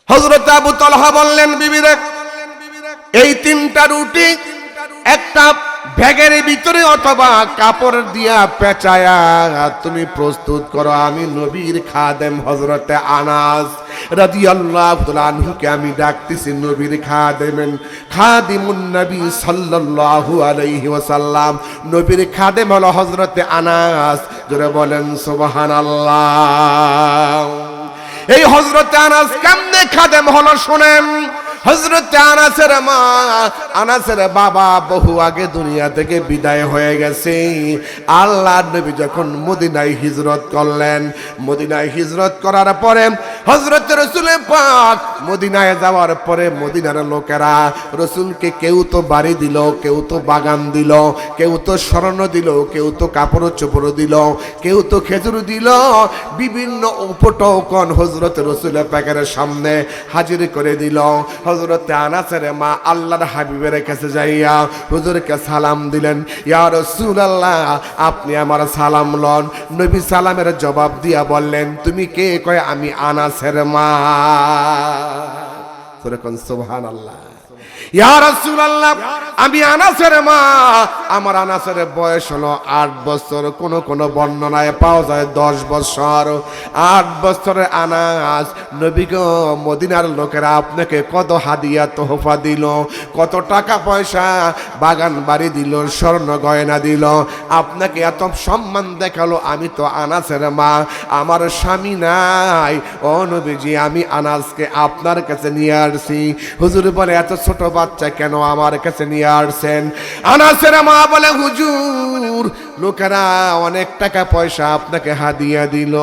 হযরত আবু তালহা বললেন, বিবি রে, এই তিনটা রুটি একটা ব্যাগের ভিতরে অথবা কাপড় দিয়া পেঁচায়া তুমি প্রস্তুত করো, আমি নবীর খাদেম হযরতে আনাস রাদিয়াল্লাহু তাআলা আনহুকে আমি ডাকতেছি নবীর খাদেমেন, খাদিমুন নবী সাল্লাল্লাহু আলাইহি ওয়াসাল্লাম। নবীর খাদেম হলো হযরতে আনাস। জোরে বলেন সুবহানাল্লাহ। এই হযরতে আনাস কেমনে খাদেম হলো শুনেন। হযরত আনাসের মা, আনাসের বাবা বহু আগে দুনিয়া থেকে বিদায় হয়ে গেছে। আল্লাহর নবী যখন মদিনায় হিজরত করলেন, মদিনায় হিজরত করার পরে হযরত রাসূল পাক মদিনায় যাওয়ার পরে মদিনার লোকেরা রাসূলকে কেউ তো বাড়ি দিল, কেউ তো বাগান দিল, কেউ তো স্বর্ণ দিল, কেউ তো কাপড় চোপড় দিল, কেউ তো খেজুর দিল, বিভিন্ন উপটকন হযরত রাসূল পাকের সামনে হাজির করে দিল। হযরত আনাসের মা আল্লাহর হাবিবের কাছে যাইয়া হুজুরকে সালাম দিলেন, ইয়া রাসূলুল্লাহ আপনি আমার সালাম লন। নবী সালামের জবাব দিয়া বললেন, তুমি কে? কয় আমি আনাসের মা। সুবহানাল্লাহ। ইয়া রাসূলুল্লাহ আমি আনাসের মা। আমার আনাসের বয়স হলো 8 বছর, কোন কোন বর্ণনায় পাওয়া যায় 10 বছর। 8 বছরের আনাস। নবী গো, মদিনার লোকেরা আপনাকে কত হাদিয়া তোহফা দিল, কত টাকা পয়সা বাগান বাড়ি দিল, স্বর্ণ গয়না দিল, আপনাকে এত সম্মান দেখালো। আমি তো আনাসের মা, আমার স্বামী নাই। ও নবীজি, আমি আনাসকে আপনার কাছে নিয়ে আসছি। হুজুর বলে, এত ছোট বাচ্চা কেন আমার কাছে নিয়ে আসছেন? আনাসের মা বলে, হুজুর লোকেরা অনেক টাকা পয়সা আপনাকে হাদিয়া দিল,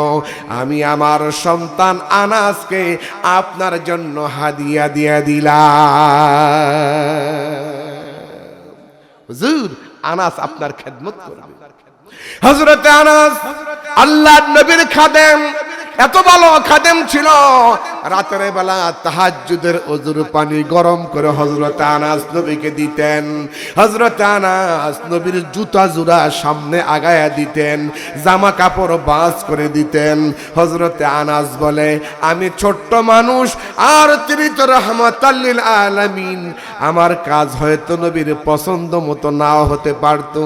আমি আমার সন্তান আনাসকে আপনার জন্য হাদিয়া দিয়ে দিলাম। হুজুর আনাস আপনার খেদমত করবে। হযরতে আনাস আল্লাহর নবীর খাদেম, এত ভালো খাদেম ছিল। রাতের বেলা তাহাজ্জুদের ওযুর পানি গরম করে হযরত আনাস নবীকে দিতেন। হযরত আনাস নবীর জুতা জোড়া সামনে আগায়া দিতেন, জামা কাপড় বাস করে দিতেন। হযরত আনাস বলে, আমি ছোট্ট মানুষ আর তিনি তো রাহমাতাল লিল আলামিন, আমার কাজ হয়তো নবীর পছন্দ মতো নাও হতে পারতো।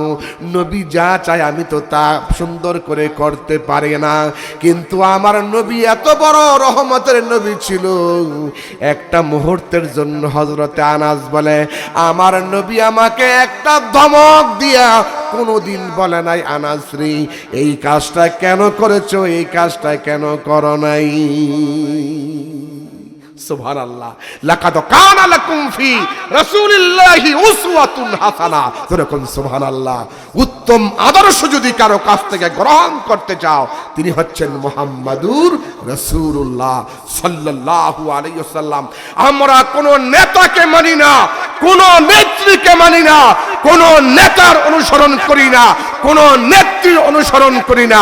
নবী যা চায় আমি তো তা সুন্দর করে করতে পারি না, কিন্তু আমার নবী এত বড় রহমতের নবী ছিল। একটা মুহূর্তের জন্য হযরতে আনাস বলে, আমার নবী আমাকে একটা ধমক দিয়া কোনোদিন বলে নাই, আনাস রে এই কাজটা কেন করেছো, এই কাজটা কেন করো নাই। সুবহানাল্লাহ। লাকাদ কানা লাকুম ফি রাসূলিল্লাহি উসওয়াতুন হাসানাহ। যেরকম সুবহানাল্লাহ। উত্তম আদর্শ যদি কারো কাছ থেকে গ্রহণ করতে চাও, তিনি হচ্ছেন মুহাম্মাদুর রাসূলুল্লাহ সাল্লাল্লাহু আলাইহি ওয়াসাল্লাম। আমরা কোন নেতাকে মানি না, কোন নেত্রীকে মানি না, কোন নেতার অনুসরণ করি না, কোন নেত্রীর অনুসরণ করি না।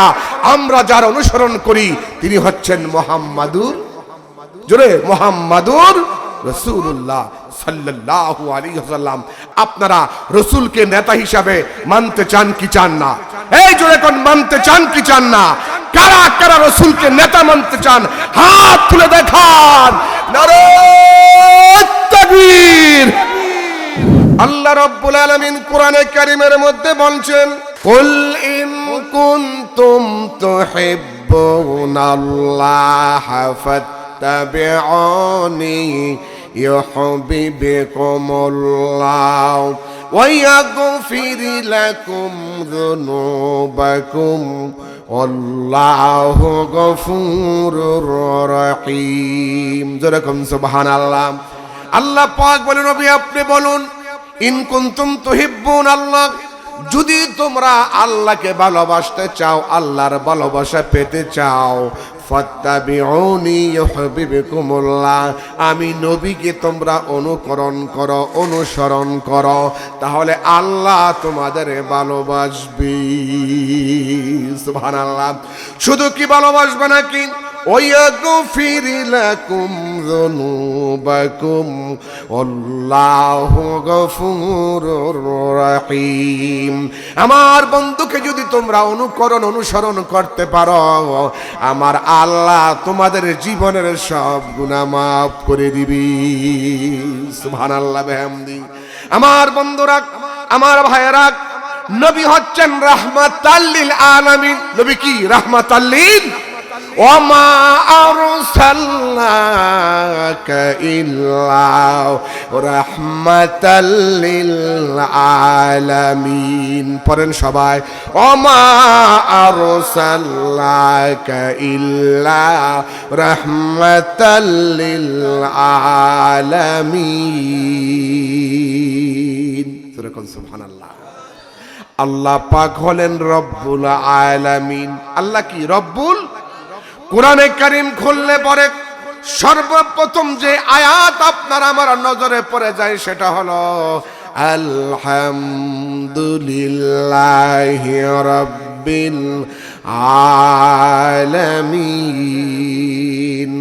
আমরা যার অনুসরণ করি তিনি হচ্ছেন মুহাম্মাদুর, জোরে মুহাম্মাদুর রাসূলুল্লাহ সাল্লাল্লাহু আলাইহি ওয়াসাল্লাম। আপনারা রাসূলকে নেতা হিসাবে মানতে চান কি চান না? এই জোরে কোন মানতে চান কি চান না? কারা কারা রাসূলকে নেতা মানতে চান হাত তুলে দেখান। নারে তাকবীর। আল্লাহ রাব্বুল আলামিন কোরআনে কারীমের মধ্যে বলছেন, কুল ইন কুনতুম তুহিব্বুনাল্লাহ ফাত্তাবিউনি ইউহিব্বুকুমুল্লাহ ওয়া ইয়াগফির লাকুম যুনুবাকুম আল্লাহু গফুরুর রহিম। যেরকম সুবহানাল্লাহ। আল্লাহ পাক বলেন, নবী আপনি বলুন, ইন কুনতুম তুহিব্বুনাল্লাহ, যদি তোমরা আল্লাহকে ভালোবাসতে চাও, আল্লাহর ভালোবাসা পেতে চাও, ফাত্তাবিউনি ইউহিব্বুকুমুল্লাহ, আমি নবীকে তোমরা অনুকরণ করো, অনুসরণ করো, তাহলে আল্লাহ তোমাদের ভালোবাসবে। সুবহানাল্লাহ। শুধু কি ভালোবাসবে নাকি, ويغفر لكم ذنوبكم والله غفور رحيم। আমার বন্ধুকে যদি তোমরা অনুসরণ করতে পারো, আমার আল্লাহ তোমাদের জীবনের সব গুনাহ মাফ করে দিবে। সুবহানাল্লাহ বিহামদি। আমার বন্ধুরা, আমার ভাইয়েরা, নবী হচ্ছেন রাহমাতাল লিল আলামিন। নবী কি? রাহমাতাল লিল। ওমা আরসালনাকা ইল্লা রাহমাতাল লিল আলামিন। পড়েন সবাই, ওমা আরসালনাকা ইল্লা রাহমাতাল লিল আলামিন। সুবহানাল্লাহ। আল্লাহ পাক হলেন রব্বুল আলামিন। আল্লাহ কি? রব্বুল। কোরআনে কারীম খুললে পরে সর্বপ্রথম যে আয়াত আপনার আমার নজরে পড়ে যায় সেটা হলো আলহামদুলিল্লাহি রাব্বিল আলামিন।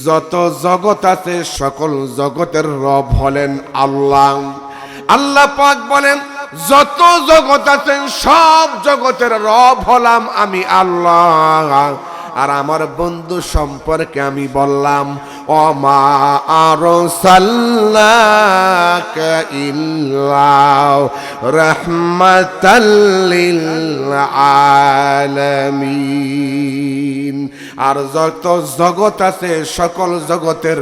যত জগৎ আছে সকল জগতের রব হলেন আল্লাহ। আল্লাহ পাক বলেন, যত জগৎ আছেন সব জগতের রব হলাম আমি আল্লাহ। আর আমার বন্ধু সম্পর্কে আমি বললাম, ওমা আরসালনাকা ইল্লা রাহমাতাল লিল আলামিন। আর যত জগৎ আছে সকল জগতের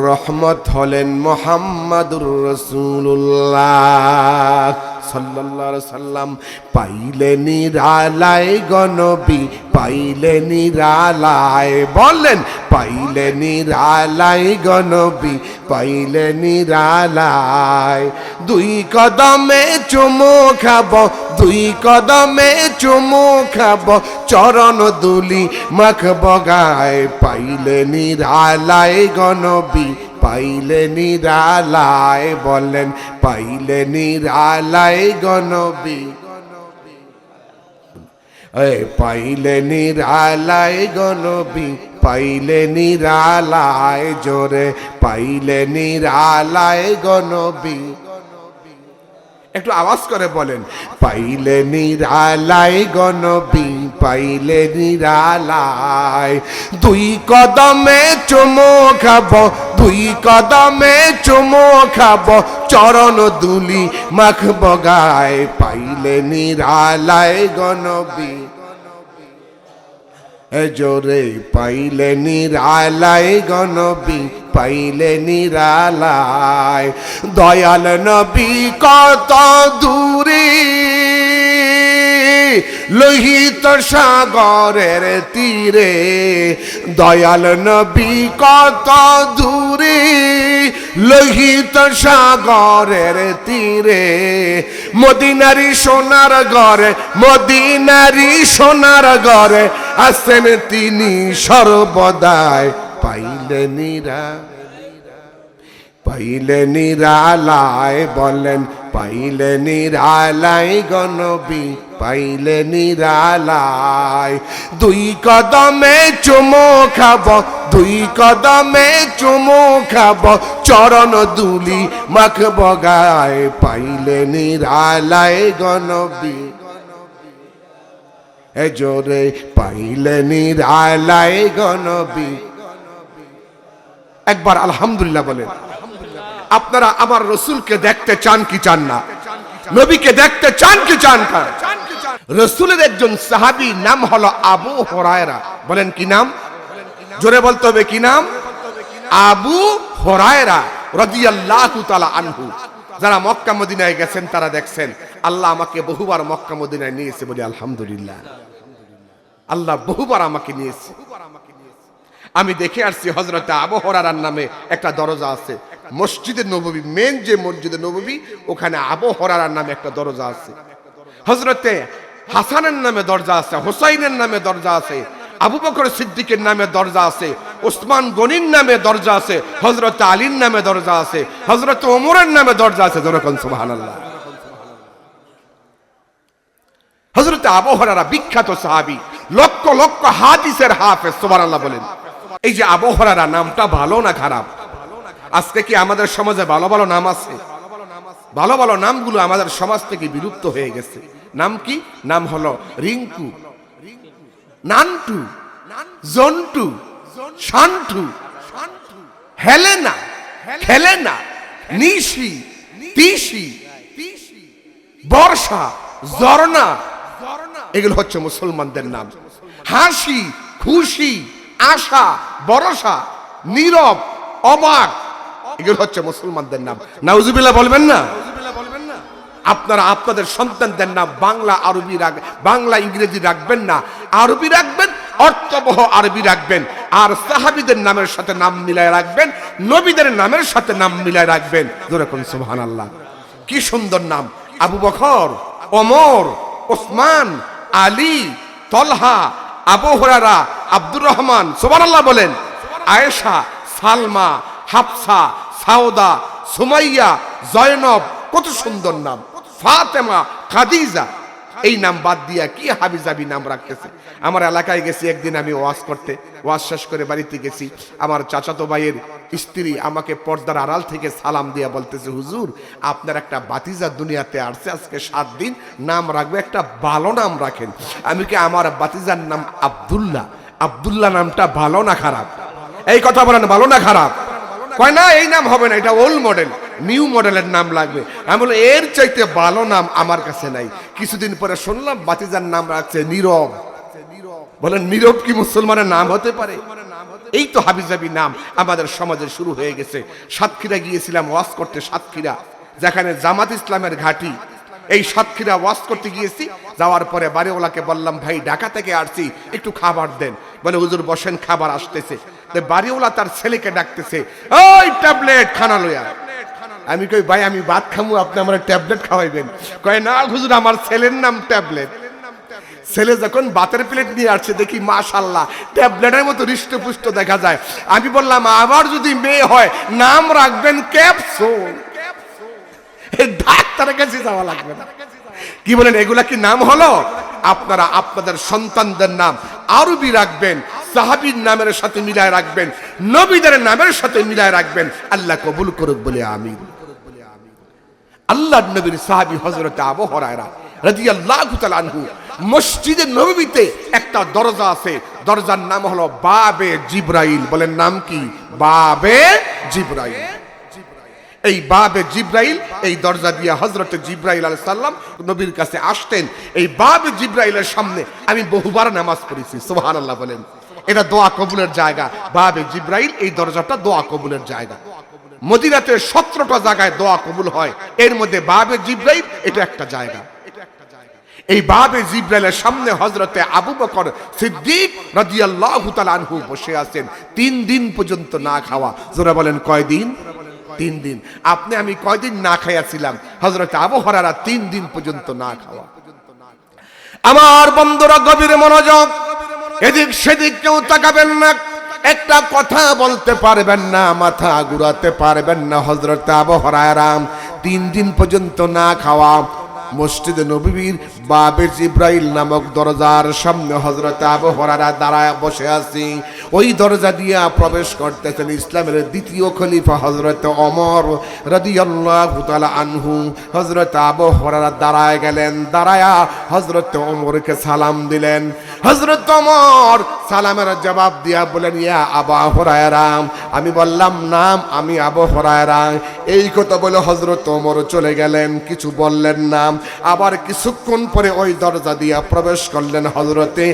রহমত হলেন মুহাম্মাদুর রাসূলুল্লাহ সাল্লাল্লাহু আলাইহি সাল্লাম। পাইলে নিরালায় গনবী, পাইলে নিরালায়, বললেন পাইলে নিরালায় গনবী, পাইলে নিরালায়। দুই কদমে চুমু খাব, দুই কদমে চুমু খাব, চরণ দুলি মাখব গায়। পাইলে নিরালায় গনবী, পাইলে নিরালায়, বলেন পাইলে নিরালায় গনবী, পাইলে নিরালায় গনবী, পাইলে নিরালায়, জোরে পাইলে নিরালায় গনবী। একটু আওয়াজ করে বলেন, পাইলে নিরালায় গনবী, পাইলে নিরালায়। দুই কদমে চুমু খাব, দুই কদমে চুমু খাব, চরণ দুলি মাখব গায়। পাইলে নিরালায় গনবী, জোরে পাইলে নিরালায় গনবী, পাইলে নিরালায়। দয়াল নবী কত দূরে, লোহিত সাগরের তীরে। দয়াল নবী কত দূরে, লোহিত সাগরের তীরে। মদিনারি সোনার ঘরে, মদিনারি সোনার ঘরে আছেন তিনি সর্বদাই। পাইলে নিরা, পাইলে নিরালায়, বলেন পাইলে নিরালায় গনবী, পাইলে নিরালায়। দুই কদমে চুমু খাব, দুই কদমে চুমু খাব, চরণ দুলি মাখব গায়। পাইলে নিরালায় গনবী, জোরে পাইলে নিরালায় গনবী। একবার আলহামদুলিল্লাহ বলেন। আপনারা আমার রসুলকে দেখতে চান কি চান না? নবীকে দেখতে চান কি চান না? রসুলের একজন সাহাবী নাম হলো আবু হুরায়রা। বলেন কি নাম? জোরে বলতে হবে, কি নাম? আবু হুরায়রা রাদিয়াল্লাহু তাআলা আনহু। যারা মক্কা মদিনায় গেছেন তারা দেখছেন, আল্লাহ আমাকে বহুবার মক্কা মদিনায় নিয়েছে, বলি আলহামদুলিল্লাহ। আল্লাহ বহুবার আমাকে নিয়েছে। আমি দেখে আসছি হযরত আবু হুরায়রার নামে একটা দরজা আছে মসজিদে নববী, মেন যে মসজিদে নববী, ওখানে আবু হুরায়রার নামে একটা দরজা আছে। হযরতে হাসানের নামে দরজা আছে, হুসাইনের নামে দরজা আছে, আবু বকর সিদ্দিকের নামে দরজা আছে, ওসমান গনির নামে দরজা আছে, হযরত আলীর নামে দরজা আছে, হযরত ওমরের নামে দরজা আছে। যখন সুবহানাল্লাহ। হযরত আবু হুরায়রা বিখ্যাত সাহাবী, লক্ষ লক্ষ হাদিসের হাফেজ। সুবহানাল্লাহ বলেন। এই যে আবু হুরায়রা নামটা ভালো না খারাপ? আজকে কি আমাদের সমাজে ভালো ভালো নাম আছে? ভালো ভালো নামগুলো আমাদের সমাজ থেকে বিলুপ্ত হয়ে গেছে। নাম কি? নাম হলো রিঙ্কু, নান্টু, জন্টু, শান্টু, হেলেনা, খেলেনা, নিশি, তিসি, বর্ষা, ঝর্ণা, এগুলো হচ্ছে মুসলমানদের নাম। হাসি, খুশি, আশা, ভরসা, নীরব, অবাক, এগুলো হচ্ছে মুসলমানদের নাম। নাউজুবিল্লাহ বলবেন না? আপনারা আপনাদের সন্তানদের নাম বাংলা আরবি বাংলা ইংরেজি রাখবেন না, আরবি রাখবেন, অর্থবহ আরবি রাখবেন। আর সাহাবীদের নামের সাথে নাম মিলায় রাখবেন, নবীদের নামের সাথে নাম মিলায় রাখবেন। যেরকম সুবহানাল্লাহ, কি সুন্দর নাম! আবু বকর, ওমর, ওসমান, আলী, তলহা, আবু হুরায়রা, আব্দুর রহমান, সুবহানাল্লাহ বলেন, আয়েশা, সালমা, হাফসা, সাউদা, সুমাইয়া, জয়নব, কত সুন্দর নাম! ফাতেমা, খাদিজা, এই নাম বাদ দিয়া কি হাবিজাবি নাম রাখতেছে। আমার এলাকায় গেছি একদিন আমি ওয়াজ করতে, ওয়াজ শেষ করে বাড়িতে গেছি। আমার চাচাতো ভাইয়ের স্ত্রী আমাকে পর্দার আড়াল থেকে সালাম দিয়া বলতেছে, হুজুর আপনার একটা বাতিজা দুনিয়াতে আসছে, আজকে 7 দিন, নাম রাখবে, একটা ভালো নাম রাখেন। আমি কি, আমার বাতিজার নাম আব্দুল্লাহ, আব্দুল্লাহ নামটা ভালো না খারাপ? এই কথা বলেন, ভালো না খারাপ? কয় না এই নাম হবে না, এটা ওল্ড মডেল, নিউ মডেলের নাম লাগবে। আমি বলি এর চাইতে ভালো নাম আমার কাছে নাই। কিছুদিন পরে শুনলাম বাতিজার নাম রাখছে নীরব। বলেন নীরব কি মুসলমানের নাম হতে পারে? এই তো হাবিজাবি নাম আমাদের সমাজে শুরু হয়ে গেছে। সাতক্ষীরা গিয়েছিলাম ওয়াজ করতে, সাতক্ষীরা যেখানে জামাত ইসলামের ঘাঁটি, এই সাতক্ষীরা ওয়াজ করতে গিয়েছি। যাওয়ার পরে বাড়িওয়ালাকে বললাম, ভাই ঢাকা থেকে আসছি, একটু খাবার দেন। বলে হুজুর বসেন, খাবার আসতেছে। বাড়িওয়ালা তার ছেলেকে ডাকতেছে, ওই ট্যাবলেট খানা লইয়া। আমি কই, ভাই আমি ভাত খামু, আপনি আমার ট্যাবলেট খাওয়াইবেন? কয় না হুজুর, আমার ছেলের নাম ট্যাবলেট। ছেলে যখন ভাতের প্লেট নিয়ে আসছে, দেখি মাশাআল্লাহ ট্যাবলেটের মতো হৃষ্টপুষ্ট দেখা যায়। আমি বললাম, আবার যদি মেয়ে হয় নাম রাখবেন ক্যাপসুল, ডাক্তারের কাছে যাওয়া লাগবে না। কি বলেন, এগুলা কি নাম হলো? আপনারা আপনাদের সন্তানদের নাম আরবি রাখবেন, সাহাবীর নামের সাথে মিলায় রাখবেন, নবীদের নামের সাথে মিলায় রাখবেন। আল্লাহ কবুল করুক বলে আমিন। আল্লাহর নবীর সাহাবী হযরত আবু হুরায়রা রাদিয়াল্লাহু তাআলা আনহু, মসজিদে নববীতে একটা দরজা আছে, দরজার নাম হলো বাবে জিবরাইল। বলেন নাম কি? বাবে জিবরাইল। এই বাবে জিবরাইল, এই দরজা দিয়ে হযরত জিবরাইল আলাইহিস সালাম নবীর কাছে আসতেন। এই বাবে জিবরাইলের সামনে আমি বহুবার নামাজ পড়েছি। সুবহানাল্লাহ বলেন। এটা দোয়া কবুলের জায়গা। বাবে জিবরাইল, এই দরজাটা দোয়া কবুলের জায়গা। মদিনাতে 17টা জায়গায় দোয়া কবুল হয়, এর মধ্যে বাবে জিবরাইল এটা একটা জায়গা। এই বাবে জিবরাইলের সামনে হযরতে আবু বকর সিদ্দিক রাদিয়াল্লাহু তাআলা আনহু বসে আছেন 3 দিন পর্যন্ত না খাওয়া। জোরে বলেন কয় দিন? 3 দিন। আপনি আমি কয়দিন না খাইয়াছিলাম? হযরত আবু হুরায়রা 3 দিন পর্যন্ত না খাওয়া। আমার বন্ধুরা গভীর মনোযোগ, এদিক সেদিক কেউ তাকাবেন না, একটা কথা বলতে পারবেন না, মাথা ঘুরাতে পারবেন না। হযরত আবু হুরায়রা 3 দিন পর্যন্ত না খাওয়া মসজিদে নববীর বাবে জিবরাইল নামক দরজার সামনে হযরত আবু হুরায়রা দাঁড়ায় বসে আছি। ওই দরজা দিয়ে প্রবেশ করতেছেন ইসলামের দ্বিতীয় খলিফা হযরত ওমর রাদিয়াল্লাহু তাআলা আনহু। হযরত আবু হুরায়রা দাঁড়ায় গেলেন, দাঁড়ায়া হযরত ওমরকে সালাম দিলেন। হযরত ওমর সালামের জবাব দিয়া বলেন, ইয়া আবু হুরায়রা। আমি বললাম, নাম আমি আবু হুরায়রা। এই কথা বলে হযরত ওমর চলে গেলেন, কিছু বললেন না। আবার কিছুক্ষণ পরে ওই দরজা দিয়া প্রবেশ করলেন হযরতে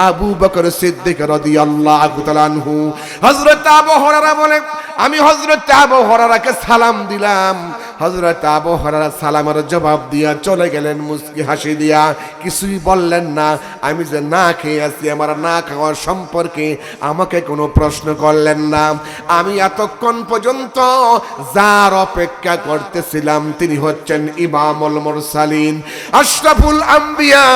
আবু বকর সিদ্দিক রাদিয়াল্লাহু তাআলা আনহু। হযরত আবু হুরায়রা বলেন, আমি হযরত আবু হুরায়রাকে সালাম দিলাম। হযরত আবু হুরায়রা সালামের জবাব দিয়া চলে গেলেন মুস্কি হাসি দিয়া, কিছুই বললেন না। আমি যে না খেয়ে আছি, আমার না খাওয়ার সম্পর্কে আমাকে কোনো প্রশ্ন করলেন না। আমি এতক্ষণ পর্যন্ত যার অপেক্ষা করতেছিলাম তিনি হচ্ছেন ইমামুল মুরসালিন, আশরাফুল আম্বিয়া,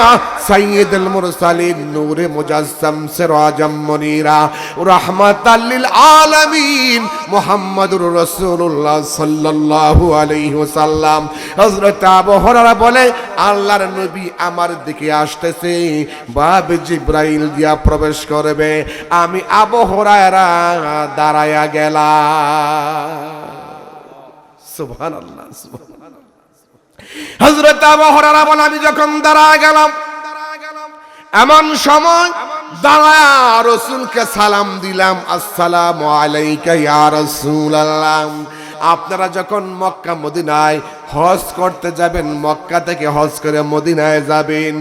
সাইয়্যিদুল মুরসালিন, নূরে মুজাসসাম, সিরাজাম মুনীরা, রাহমাতাল লিল আলামিন, মুহাম্মাদুর রাসূলুল্লাহ সাল্লাল্লাহু আলাইহি আলাইহি ওয়াসাল্লাম। হযরত আবু হুরায়রা বলে আল্লাহর নবী আমার দিকে আসতেছে, বাবে জিবরাইল দিয়া প্রবেশ করবে, আমি আবু হুরায়রা দাঁড়ায়া গেলাম। সুবহানাল্লাহ, সুবহানাল্লাহ। হযরত আবু হুরায়রা বলে আমি যখন দাঁড়ায়া গেলাম, এমন সময় দাঁড়ায়া রাসূলকে সালাম দিলাম, আসসালামু আলাইকা ইয়া রাসূলুল্লাহ। আপনারা যখন মক্কা মদিনায় হজ করতে যাবেন, মক্কা থেকে হজ করে মদিনায় যাবেন,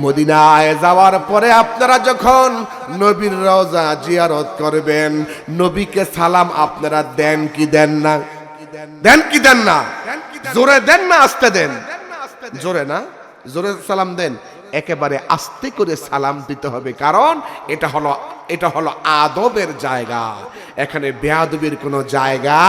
মদিনায় যাওয়ার পরে আপনারা যখন নবীর রওজা জিয়ারত করবেন, নবীকে সালাম আপনারা দেন কি দেন না? দেন কি দেন না? জোরে দেন না আস্তে দেন? জোরে না, জোরে সালাম দেন। একেবারে আস্তে করে সালাম দিতে হবে, কারণ এটা হলো আদবের জায়গা, এখানে বেয়াদবির কোনো জায়গা।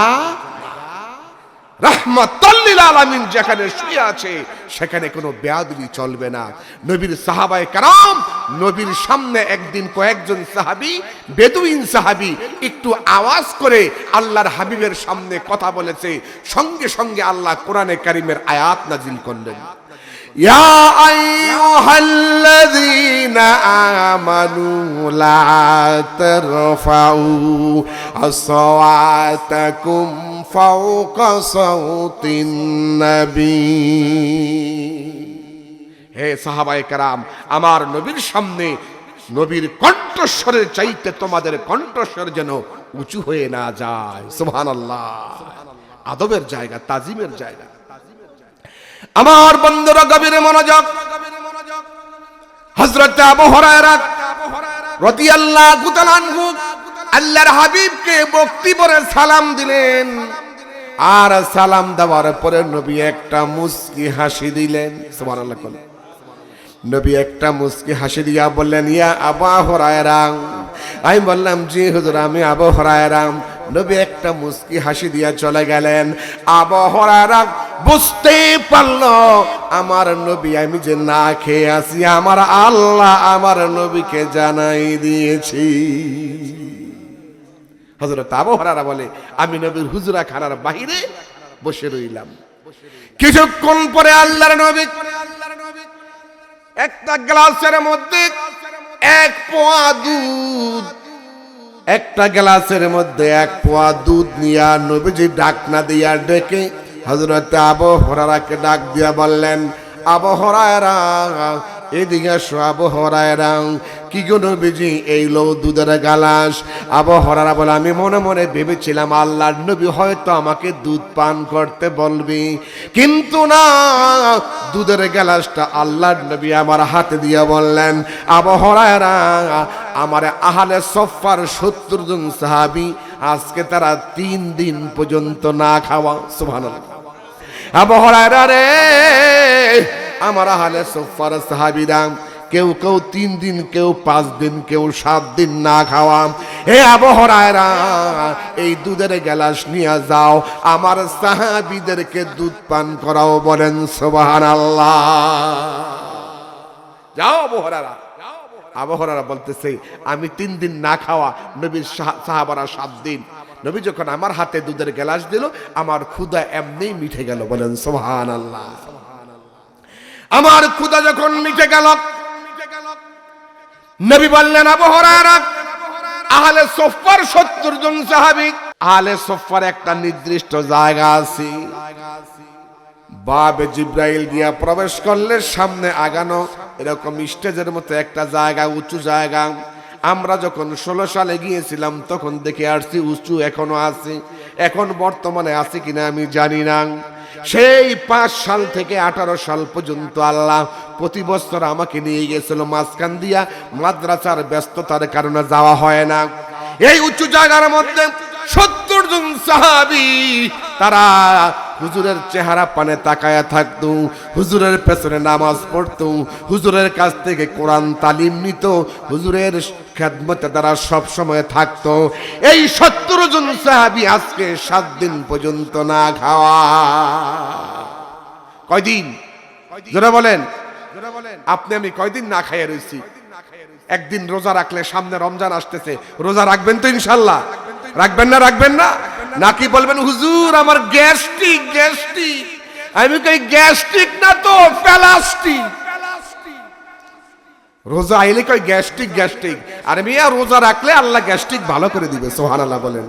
রাহমাতুল লিল আলামিন যেখানে শুয়ে আছে সেখানে কোনো বেয়াদবি চলবে না। নবীর সাহাবায়ে কেরাম, নবীর সামনে একদিন কয়েকজন সাহাবী, বেদুইন সাহাবী একটু আওয়াজ করে আল্লাহর হাবিবের সামনে কথা বলেছে, সঙ্গে সঙ্গে আল্লাহ কোরআনে কারীমের আয়াত নাজিল করলেন, ইয়া আইয়ুহাল্লাযীনা আমানু লা তারফাউ আসওয়াতাকুম ফাওকা সাওতিন নবী। হে সাহাবায়ে কেরাম, আমার নবীর সামনে নবীর কণ্ঠস্বরের চাইতে তোমাদের কণ্ঠস্বর যেন উঁচু হয়ে না যায়। সুবহানাল্লাহ। আদবের জায়গা, তাজিমের জায়গা। আমার বন্ধুরা গভীর মনোযোগ। হযরত আবু হুরায়রা রাদিয়াল্লাহু তাআলা আনহু আল্লাহর হাবিবকে ভক্তি ভরে সালাম দিলেন, আর সালাম দেওয়ার পরে নবী একটা মুস্কি হাসি দিলেন। সুবহানাল্লাহ। নবী একটা মুস্কি হাসি দিয়া বললেন, ইয়া আবু হুরায়রা। আমি বললাম, জি হুজুর, আমি আবু হুরায়রা। নবী একটা মুস্কি হাসি দিয়া চলে গেলেন। আবু হুরায়রা বুঝতে পারলো আমার নবী, আমি যে না খেয়ে আছি আমার আল্লাহ আমার নবীকে জানাই দিয়েছি। হযরত আবু হুরায়রা বলে আমি নবীর হুজরা খানার বাহিরে বসে রইলাম। কিছুক্ষণ পরে আল্লাহর নবী একটা গ্লাসের মধ্যে এক পোয়া দুধ, একটা গ্লাসের মধ্যে এক পোয়া দুধ নিয়া নবীজি ঢাকনা দিয়া ডেকে হযরত আবু হুরায়রাকে ডাক দিয়া বললেন, আবু হুরায়রা এদিকে আসো। আবু হুরায়রা, কি গো নবীজি, এই লো দুধের গ্লাস। আবু হুরায়রা বলে আমি মনে মনে ভেবেছিলাম আল্লাহর নবী হয়তো আমাকে দুধ পান করতে বলবি, কিন্তু না, দুধের গ্লাসটা আল্লাহর নবী আমার হাতে দিয়ে বললেন, আবু হুরায়রা, আমার আহলে সফার 70 জন সাহাবী আজকে তারা 3 দিন পর্যন্ত না খাওয়া। সুবহানাল্লাহ। আবু হুরায়রা রে, আমার আহলে সফার সাহাবীরা কেউ কেউ 3 দিন, কেউ 5 দিন, কেউ 7 দিন না খাওয়া। হে আবু হুরায়রা, এই দুধের গ্লাস নিয়ে যাও, আমার সাহাবীদেরকে দুধ পান করাও। বলেন সুবহানাল্লাহ। যাও আবু হুরায়রা। আবু হুরায়রা বলতেছে আমি 3 দিন না খাওয়া, নবীর সাহাবারা 7 দিন। নবী যখন আমার হাতে দুধের গ্লাস দিল, আমার ক্ষুধা এমনিই মিটে গেল। বলেন সুবহানাল্লাহ। আমার ক্ষুধা যখন মিটে গেল, নবী বললেন, আবু হুরায়রা, আহলে সুফফার 70 জন সাহাবী, আহলে সুফফার একটা নির্দিষ্ট জায়গা আছে, বাবে জিবরাইল দিয়া প্রবেশ করলে সামনে আগানো এরকম স্টেজের মতো একটা জায়গা, উঁচু জায়গা। আমরা যখন 16 সালে গিয়েছিলাম তখন দেখে আসছি উঁচু এখনো আছে, এখন বর্তমানে আছে কিনা আমি জানি না। সেই 5 সাল থেকে 18 সাল পর্যন্ত আল্লাহ প্রতি বছর আমাকে নিয়ে গেছিল, মাঝখান দিয়া মাদ্রাসার ব্যস্ততার কারণে যাওয়া হয় না। এই উঁচু জায়গার মধ্যে 70 জন সাহাবী তারা হুজুরের চেহারা পানে তাকায়া থাকতো, হুজুরের পেছনে নামাজ পড়তো, হুজুরের কাছ থেকে কোরআন তালিম নিত, হুজুরের খেদমতে তারা সব সময় থাকতো। এই 70 জন সাহাবী আজকে 7 দিন পর্যন্ত না খাওয়া। কয়দিন? যারা বলেন আপনি আমি কয়দিন না খাইয়া রয়েছি? একদিন রোজা রাখলে, সামনে রমজান আসতেছে, রোজা রাখবেন তো ইনশাল্লাহ? রাখবেন না? রাখবেন না? নাকি বলবেন হুজুর আমার গ্যাস্ট্রিক গ্যাস্ট্রিক? আমি কই গ্যাস্ট্রিক না তো প্লাস্টিক। রোজা আইলে কই গ্যাস্ট্রিক গ্যাস্ট্রিক, আর মিয়া রোজা রাখলে আল্লাহ গ্যাস্ট্রিক ভালো করে দিবে। সুবহানাল্লাহ বলেন।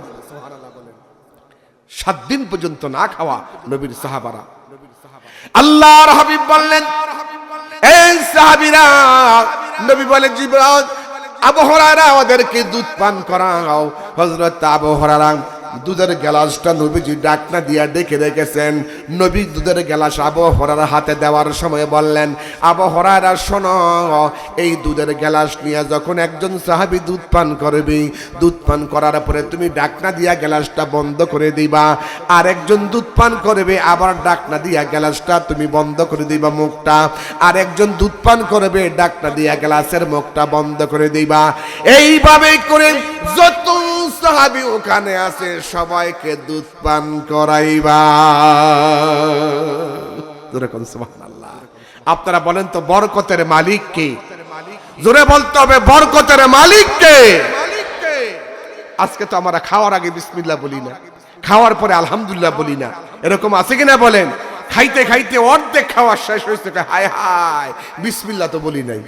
7 দিন পর্যন্ত না খাওয়া নবীর সাহাবারা। আল্লাহর হাবিব বললেন, এই সাহাবীরা, নবী বলে জিবরাইল আবু হুরায়রা ওদেরকে দুধ পান করাও। হযরত আবু হুরায়রা দুধের গ্লাসটা নবীজি ডাকনা দিয়া ডেকে রেখেছেন। নবী দুধের গ্লাস আবু হুরায়রার হাতে দেওয়ার সময় বললেন, আবু হুরায়রা শোনো, এই দুধের গ্লাস নিয়ে যখন একজন সাহাবী দুধ পান করবে, দুধ পান করার পরে তুমি ডাকনা দিয়া গ্লাসটা বন্ধ করে দিবা। আর একজন দুধ পান করবে, আবার ডাকনা দিয়া গ্লাসটা তুমি বন্ধ করে দিবা মুখটা। আর একজন দুধ পান করবে, ডাকনা দিয়া গ্লাসের মুখটা বন্ধ করে দিবা। এইভাবে করে যত সাহাবী ওখানে আছে সবাইকে দুধ পান করাইবা। সুবহানাল্লাহ। আপনারা বলেন তো বরকতের মালিক কে? জোরে বলতে হবে বরকতের মালিক কে? আজকে তো আমরা খাওয়ার আগে বিসমিল্লাহ বলি না, খাওয়ার পরে আলহামদুলিল্লাহ বলি না। এরকম আছে কিনা বলেন? খাইতে খাইতে অর্ধেক খাওয়া শেষ হয়েছে, হায় হায় বিসমিল্লাহ তো বলি নাই।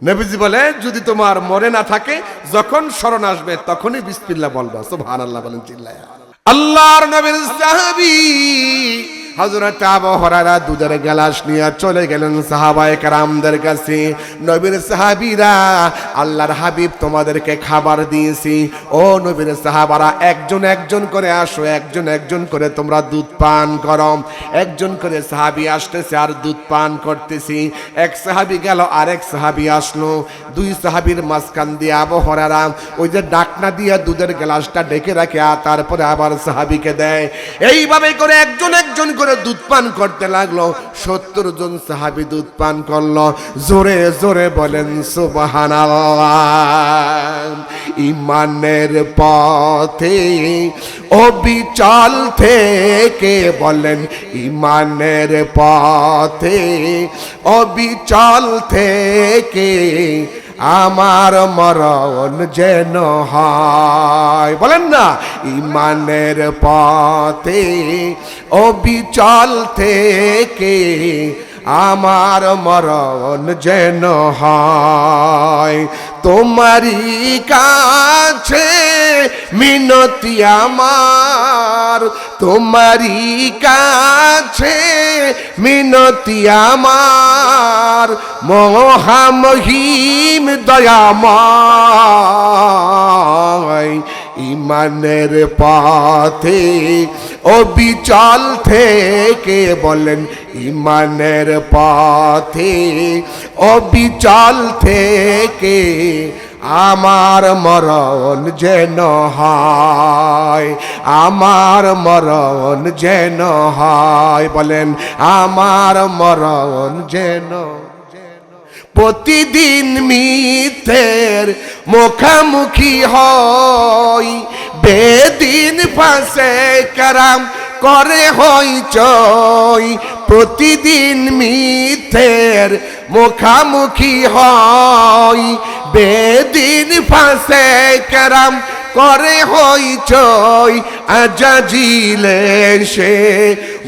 নবীজি বলে যদি তোমার মনে না থাকে, যখন স্মরণ আসবে তখনই বিসমিল্লাহ বলবা। সুবহানাল্লাহ বলেন চিল্লায়া। আল্লাহর নবীর সাহাবী হযরত আবু হুরায়রা দুধের গ্লাস নিয়ে চলে গেলেন সাহাবায়ে কেরামদের কাছে। নবীর সাহাবীরা, আল্লাহর হাবিব তোমাদেরকে খাবার দিয়েছি, ও নবীর সাহাবারা একজন একজন করে আসো, একজন একজন করে তোমরা দুধ পান করো। একজন করে সাহাবী আসতেছে আর দুধ পান করতেছি। এক সাহাবী গেল, আরেক সাহাবী আসলো। 2 সাহাবীর মাঝখান দিয়ে আবু হুরায়রা ওই যে ডাকনা দিয়ে দুধের গ্লাসটা ডেকে রাখে, আর তারপরে আবার সাহাবীকে দেয়। এইভাবে করে একজন একজন করে দুধ পান করতে লাগলো। 70 জন সাহাবী দুধ পান করলো। জোরে জোরে বলেন সুবহানাল্লাহ। ইমানের পথে অবিচল থেকে বলেন, ইমানের পথে অবিচল থেকে আমার মরণ যেন হয়। বলেন না, ইমানের পথে অবিচল থেকে আমার মরণ যেন হয়। তোমারই কাছে মিনতি আমার, তোমারই কাছে মিনতি আমার, মহামহিম দয়াময়। ইমানের পথে অবিচল থেকে বলেন, ইমানের পথে অবিচল থেকে আমার মরণ যেন হয়, আমার মরণ যেন হয়। বলেন আমার মরণ যেন। প্রতিদিন মিথ্যের মুখামুখি হই, বেদিন ফাঁসে কারাম করে হইচই। প্রতিদিন মিথ্যের মুখামুখি হই, বেদিন ফাঁসে কারাম করে হইচই। আজাজিলে সে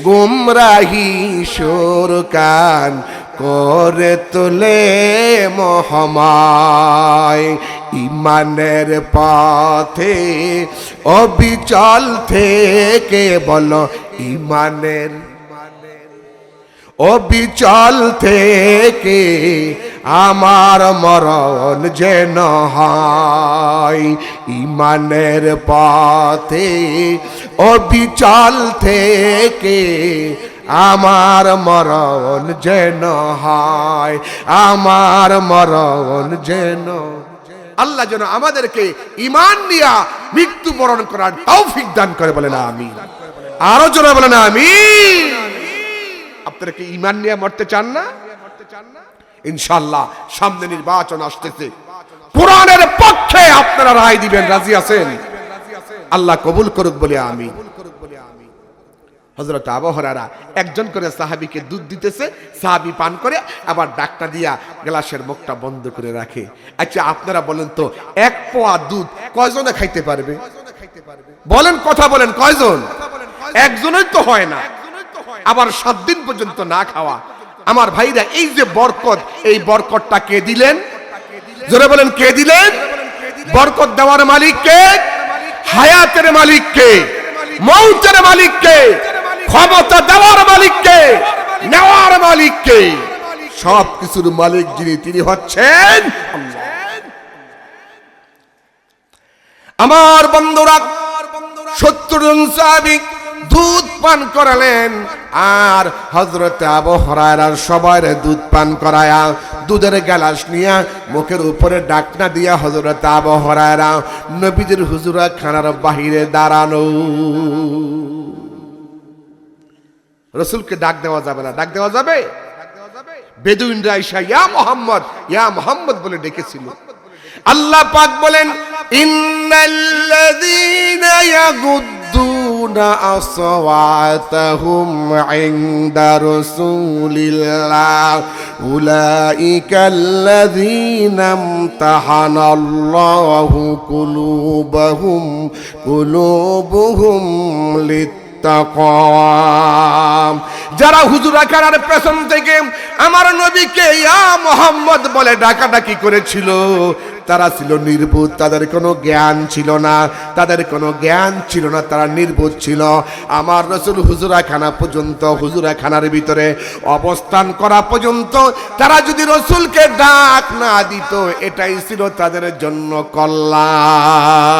গুমরাহি সুর কান করে তোলে মহামায়। ইমানের পথে অবিচল থেকে বলো, ইমানের অবিচল থেকে আমার মরণ যেন হয়। ইমানের পথে অবিচল থেকে আমার মরণ যেন হয়, আমার মরণ যেন। আল্লাহ যেন আমাদেরকে ঈমান নিয়ে মৃত্যুবরণ করার তৌফিক দান করে। বলেন আমিন। আরো জোরে বলেন আমিন। আপনারা কি ঈমান নিয়ে মরতে চান না? ইনশাআল্লাহ সামনে নির্বাচন আসতেছে, কোরআনের পক্ষে আপনারা রায় দিবেন, রাজি আছেন? আল্লাহ কবুল করুক বলে আমিন। হযরত আবু হুরায়রা একজন করে সাহাবীকে দুধ দিতেছে, সাহাবী পান করে আবার ডাকনা দিয়া গ্লাসের মুখটা বন্ধ করে রাখে। আচ্ছা আপনারা বলেন তো, 1 পোয়া দুধ কয়জনে খাইতে পারবে? বলেন, কথা বলেন, কয়জন? একজনই তো হয় না, আবার 7 দিন পর্যন্ত না খাওয়া। আমার ভাইরা, এই যে বরকত, এই বরকতটা কে দিলেন? জোরে বলেন, কে দিলেন? বরকত দেওয়ার মালিক কে? হায়াতের মালিক কে? মৌতের মালিক কে? ক্ষমতা দেওয়ার মালিক কে? নেওয়ার মালিক কে? সব কিছুর মালিক যিনি, তিনি হচ্ছেন আল্লাহ। আমার বন্ধুরা, 70 জন সাহাবী দুধ পান করালেন, আর হযরত আবু হুরায়রা সবার দুধ পান করায়া দুধের গ্লাস নিয়ে মুখের উপরে ডাকনা দিয়া হযরত আবু হুরায়রা নবীজির হুজুরা খানার বাহিরে দাঁড়ানো। রাসূলকে ডাক দেওয়া যাবে না? ডাক দেওয়া যাবে? বেদুইনরা আইসা ইয়া মুহাম্মদ বলে ডেকেছিল। আল্লাহ পাক বলেন, ইন্নাল্লাযীনা ইয়াগুদ্দুনা আসওয়াতাহুম ইনদা রাসূলিল্লাহ উলাইকাল্লাযীনা ইমতাহানাল্লাহু কুলুবুহুম লিত্তাকওয়া। যারা হুজুরা খানার পেছন থেকে আমার নবীকে ইয়া মুহাম্মদ বলে ডাকাডাকি করেছিল, তারা ছিল নির্বোধ, তাদের কোনো জ্ঞান ছিল না, তারা নির্বোধ ছিল। আমার রাসূল হুজুরা খানা পর্যন্ত, হুজুরা খানার ভিতরে অবস্থান করা পর্যন্ত তারা যদি রাসূলকে ডাক না দিত, এটাই ছিল তাদের জন্য কল্যাণ।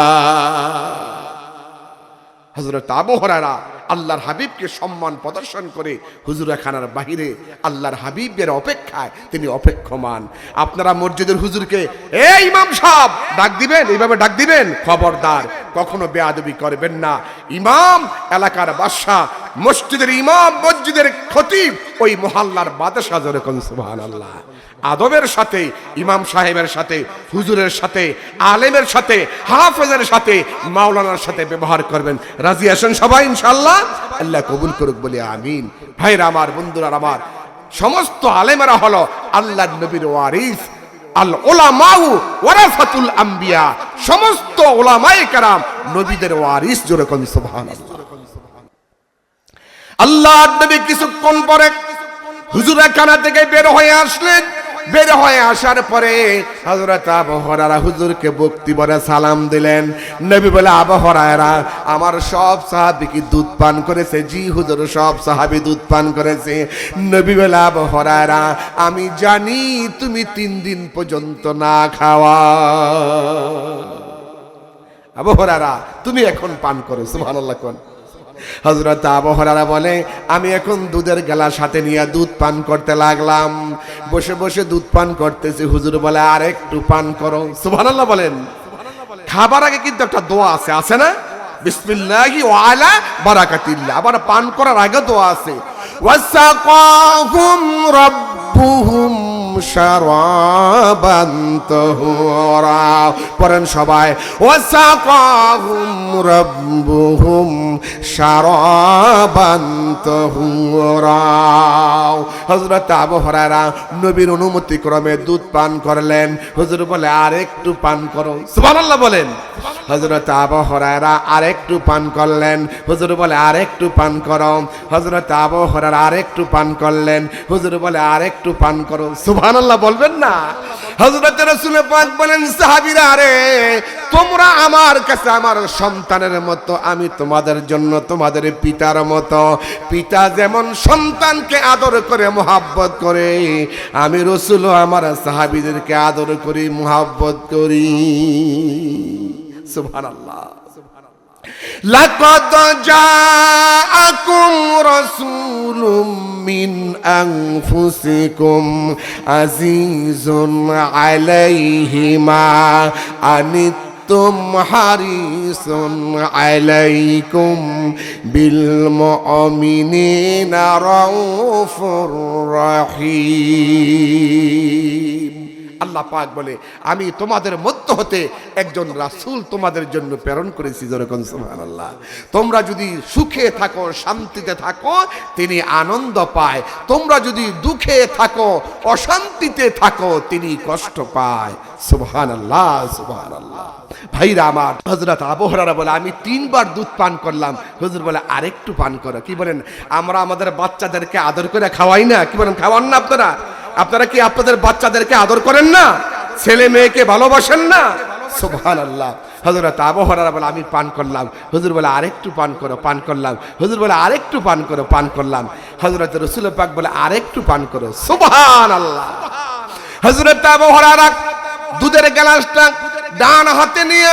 হযরত আবু হুরায়রা আল্লাহর হাবিবকে সম্মান প্রদর্শন করে হুজুরা খানার বাহিরে আল্লাহর হাবিবের অপেক্ষায় তিনি অপেক্ষমান। আপনারা মসজিদের হুজুরকে এই ইমাম সাহেব ডাক দিবেন, এইভাবে ডাক দিবেন, খবরদার কখনো বেয়াদবি করবেন না। ইমাম এলাকার বাদশা, মসজিদের ইমাম, মসজিদের খতিব, ওই মহল্লার বাদশা। যেরকম সুবহানাল্লাহ। আদবের সাথে ইমাম সাহেবের সাথে, হুজুরের সাথে, আলেমের সাথে, হাফেজের সাথে, মাওলানার সাথে ব্যবহার করবেন। রাজি আছেন সবাই ইনশাআল্লাহ? আল্লাহ কবুল করুক বলে আমিন। ভাইরা আমার, বন্ধুরা আমার, সমস্ত আলেমেরা হলো আল্লাহর নবীর ওয়ারিস। আল উলামাউ ওয়ারাসাতুল আম্বিয়া। সমস্ত উলামায়ে কেরাম নবীদের ওয়ারিস। যেরকম সুবহানাল্লাহ। আল্লাহর নবী কিছুক্ষণ পরে হুজুরা খানা থেকে বের হয়ে আসলেন। বের হয়ে আসার পরে হযরত আবু হুরায়রা হুজুরকে ভক্তি ভরে সালাম দিলেন। নবী বলে, আবু হুরায়রা, আমার সব সাহাবী কি দুধ পান করেছে? জি হুজুর, সব সাহাবী দুধ পান করেছে। নবী বলে, আবু হুরায়রা, আমি জানি তুমি 3 দিন পর্যন্ত না খাওয়া। আবু হুরায়রা, তুমি এখন পান করো। সুবহানাল্লাহ। কোন হযরত আবু হুরায়রা বলে, আমি এখন দুধের গ্লাস হাতে নিয়ে দুধ পান করতে লাগলাম। বসে বসে দুধ পান করতেছি। হুজুর বলে, আর একটু পান করো। সুবহানাল্লাহ বলেন। খাবার আগে কিন্তু একটা দোয়া আছে, আছে না? বিসমিল্লাহি ওয়া আলা বারাকাতিল্লাহ। আবার পান করার আগে দোয়া আছে, ওয়াসাকাহুম রাব্বুহুম শারাবান তাহুরা। পড়েন সবাই, ওয়াসাকাহুম রাব্বুহুম শারাবান তাহুরা। হযরত আবু হুরায়রা নবীর অনুমতি ক্রমে দুধ পান করলেন। হুজুর বলে, আর একটু পান করো। সুবহানাল্লাহ বলেন। হযরত আবু হুরায়রা আর একটু পান করলেন। হুজুর বলে, আর একটু পান করো। হযরত আবু হুরায়রা আর একটু পান করলেন। হুজুর বলে, আর একটু পান করো। সুবহানাল্লাহ বলবেন না? হযরত রাসূল পাক বলেন, সাহাবীরা, আরে তোমরা আমার কাছে আমার সন্তানের মতো, আমি তোমাদের জন্য তোমাদের পিতার মতো। পিতা যেমন সন্তানকে আদর করে, মুহাব্বত করে, আমি রাসূল আমার সাহাবীদেরকে আদর করি, মুহাব্বত করি। সুবহানাল্লাহ। লাকাদ জাআকুম রাসূলুম মিন আনফুসিকুম আজিজুন আলাইহি মা আনিতুম হারিসুন আলাইকুম বিল মুমিনিনা রাউফুর রাহিম। আল্লাহ পাক বলে আমি তোমাদের মধ্য হতে একজন রাসূল তোমাদের জন্য প্রেরণ করেছি, যেরকম সুবহানাল্লাহ। তোমরা যদি সুখে থাকো, শান্তিতে থাকো, তিনি আনন্দ পায়। তোমরা যদি দুঃখে থাকো, অশান্তিতে থাকো, তিনি কষ্ট পায়। সুবহানাল্লাহ, সুবহানাল্লাহ। ভাইরা আমার, হযরত আবু হুরায়রা বলে আমি 3 বার দুধ পান করলাম। হুজুর বলে আরেকটু পান করো। কি বলেন? আমরা আমাদের বাচ্চাদেরকে আদর করে খাওয়াই না? কি বলেন, খাওয়ান না আপনারা? আপনারা কি আপনাদের বাচ্চাদেরকে আদর করেন না? ছেলে মেয়েকে ভালোবাসেন না? সুবহানাল্লাহ। হযরত আবু হুরায়রা বলে আমি পান করলাম। হুজুর বলে আরেকটু পান করো। পান করলাম। হুজুর বলে আরেকটু পান করো। পান করলাম। হযরত রাসূল পাক বলে আরেকটু পান করো। সুবহানাল্লাহ। হযরত আবু হুরায়রা দুধের গ্লাসটা ডান হাতে নিয়ে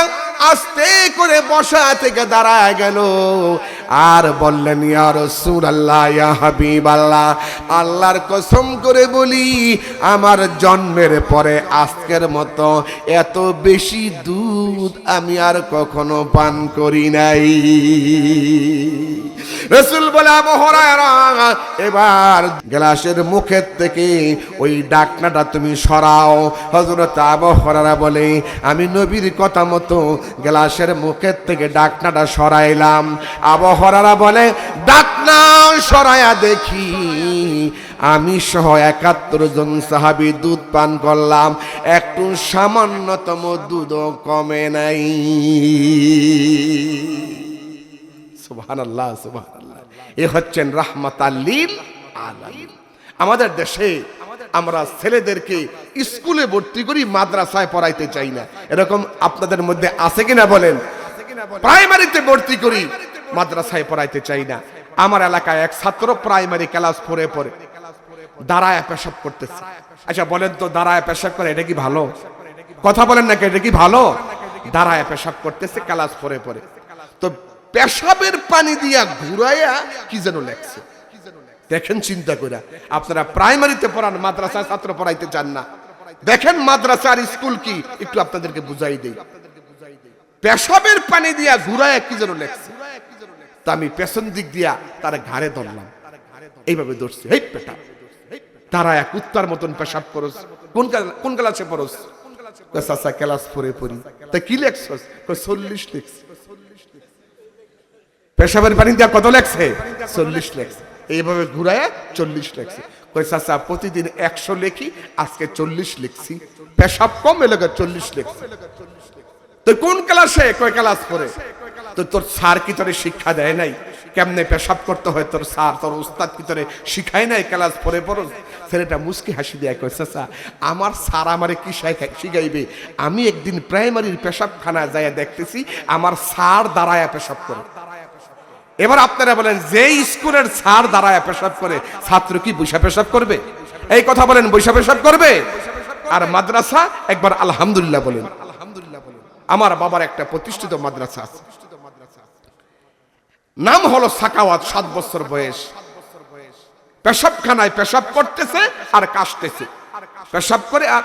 আস্তে করে বসা থেকে দাঁড়ায় গেল আর বললেন, ইয়া রাসূলুল্লাহ, ইয়া হাবিবাল্লাহ, আল্লাহর কসম করে বলি আমার জন্মের পরে আজকের মতো এত বেশি দুধ আমি আর কখনো পান করি নাই। রাসূল বলে, আবু হুরায়রা এবার গ্লাসের মুখের থেকে ওই ঢাকনাটা তুমি সরাও। হযরত আবু হুরায়রা বলে আমি নবীর কথা মতো গ্লাসের মুখের থেকে ঢাকনাটা সরাইলাম। আবু হুরায়রা বলে ঢাকনা সরায়া দেখি আমি সহ ৭১ জন সাহাবী দুধ পান করলাম, একটু সামান্যতম দুধও কমে নাই। সুবহানাল্লাহ, সুবহানাল্লাহ। এ হচ্ছেন রাহমাতাল লিল আলামিন। আমাদের দেশে আমরা ছেলেদেরকে স্কুলে ভর্তি করি, মাদ্রাসায় পড়াইতে চাই না। এরকম আপনাদের মধ্যে আছে কিনা বলেন? প্রাইমারিতে ভর্তি করি, মাদ্রাসায় পড়াইতে চাই না। আমার এলাকায় এক ছাত্র প্রাইমারি ক্লাস 4-এ পড়ে দাঁড়ায় পেশাব করতেছে। আচ্ছা বলেন তো, দাঁড়ায় পেশাব করে এটা কি ভালো? কথা বলেন নাকি, এটা কি ভালো? দাঁড়ায় পেশাব করতেছে ক্লাস 4-এ পড়ে। তো পেশাবের পানি দিয়া ঘুরাইয়া কি যেন লেখছে। দেখেন চিন্তা করে, আপনারা প্রাইমারিতে পড়ান, মাদ্রাসায় ছাত্র পড়াইতে চান না। দেখেন মাদ্রাসার স্কুল কি, একটু আপনাদেরকে বুঝাই দেই। পেশাবের পানি দিয়া ঘুরাইয়া কি যেন লেখছে। তা আমি পেছন দিক দিয়া তার ঘাড়ে ধরলাম, এইভাবে ধরছি, হেই পেটা তারা এক কুত্তার মতন পেশাব করস। কোন ক্লাসে পড়স? চাচা ক্লাস 4-এ পড়ি। তা কি লেখছস? 40 লিখছি। পেশাবের পানি দিয়া কত লেখছে? 40 লেখছে। এইভাবে ঘুরায় 40 লেখছে। কই চাচা প্রতিদিন 100 লেখি, আজকে 40 লিখছি। পেশাব কম এলাকা 40 লিখছি। তুই কোন ক্লাসে? কয় ক্লাস 4-এ। তো তোর স্যার কি তোরে শিক্ষা দেয় নাই কেমনে পেশাব করতে হয়? তোর স্যার, তোর উস্তাদ কি তোরে শিখায় নাই? ক্লাস 4-এ পড়স। ছেলেটা মুস্কি হাসি দেয়, কয় চাচা আমার স্যার আমারে কি শিখাইবে? আমি একদিন প্রাইমারির পেশাবখানা যাইয়া দেখতেছি আমার স্যার দাঁড়ায়া পেশাব করে। এবার আপনারা বলেন, যে স্কুলের স্যার দাঁড়ায় পেশাব করে, ছাত্র কি বৈশা পেশাব করবে? এই কথা বলেন, বৈশা পেশাব করবে? আর মাদ্রাসা, একবার আলহামদুলিল্লাহ বলেন। আমার বাবার একটা প্রতিষ্ঠিত মাদ্রাসা আছে, নাম হলো সাকাওয়াত। 7 বছর বয়স, পেশাবখানায় পেশাব করতেছে আর কাশতেছে। পেশাব করে আর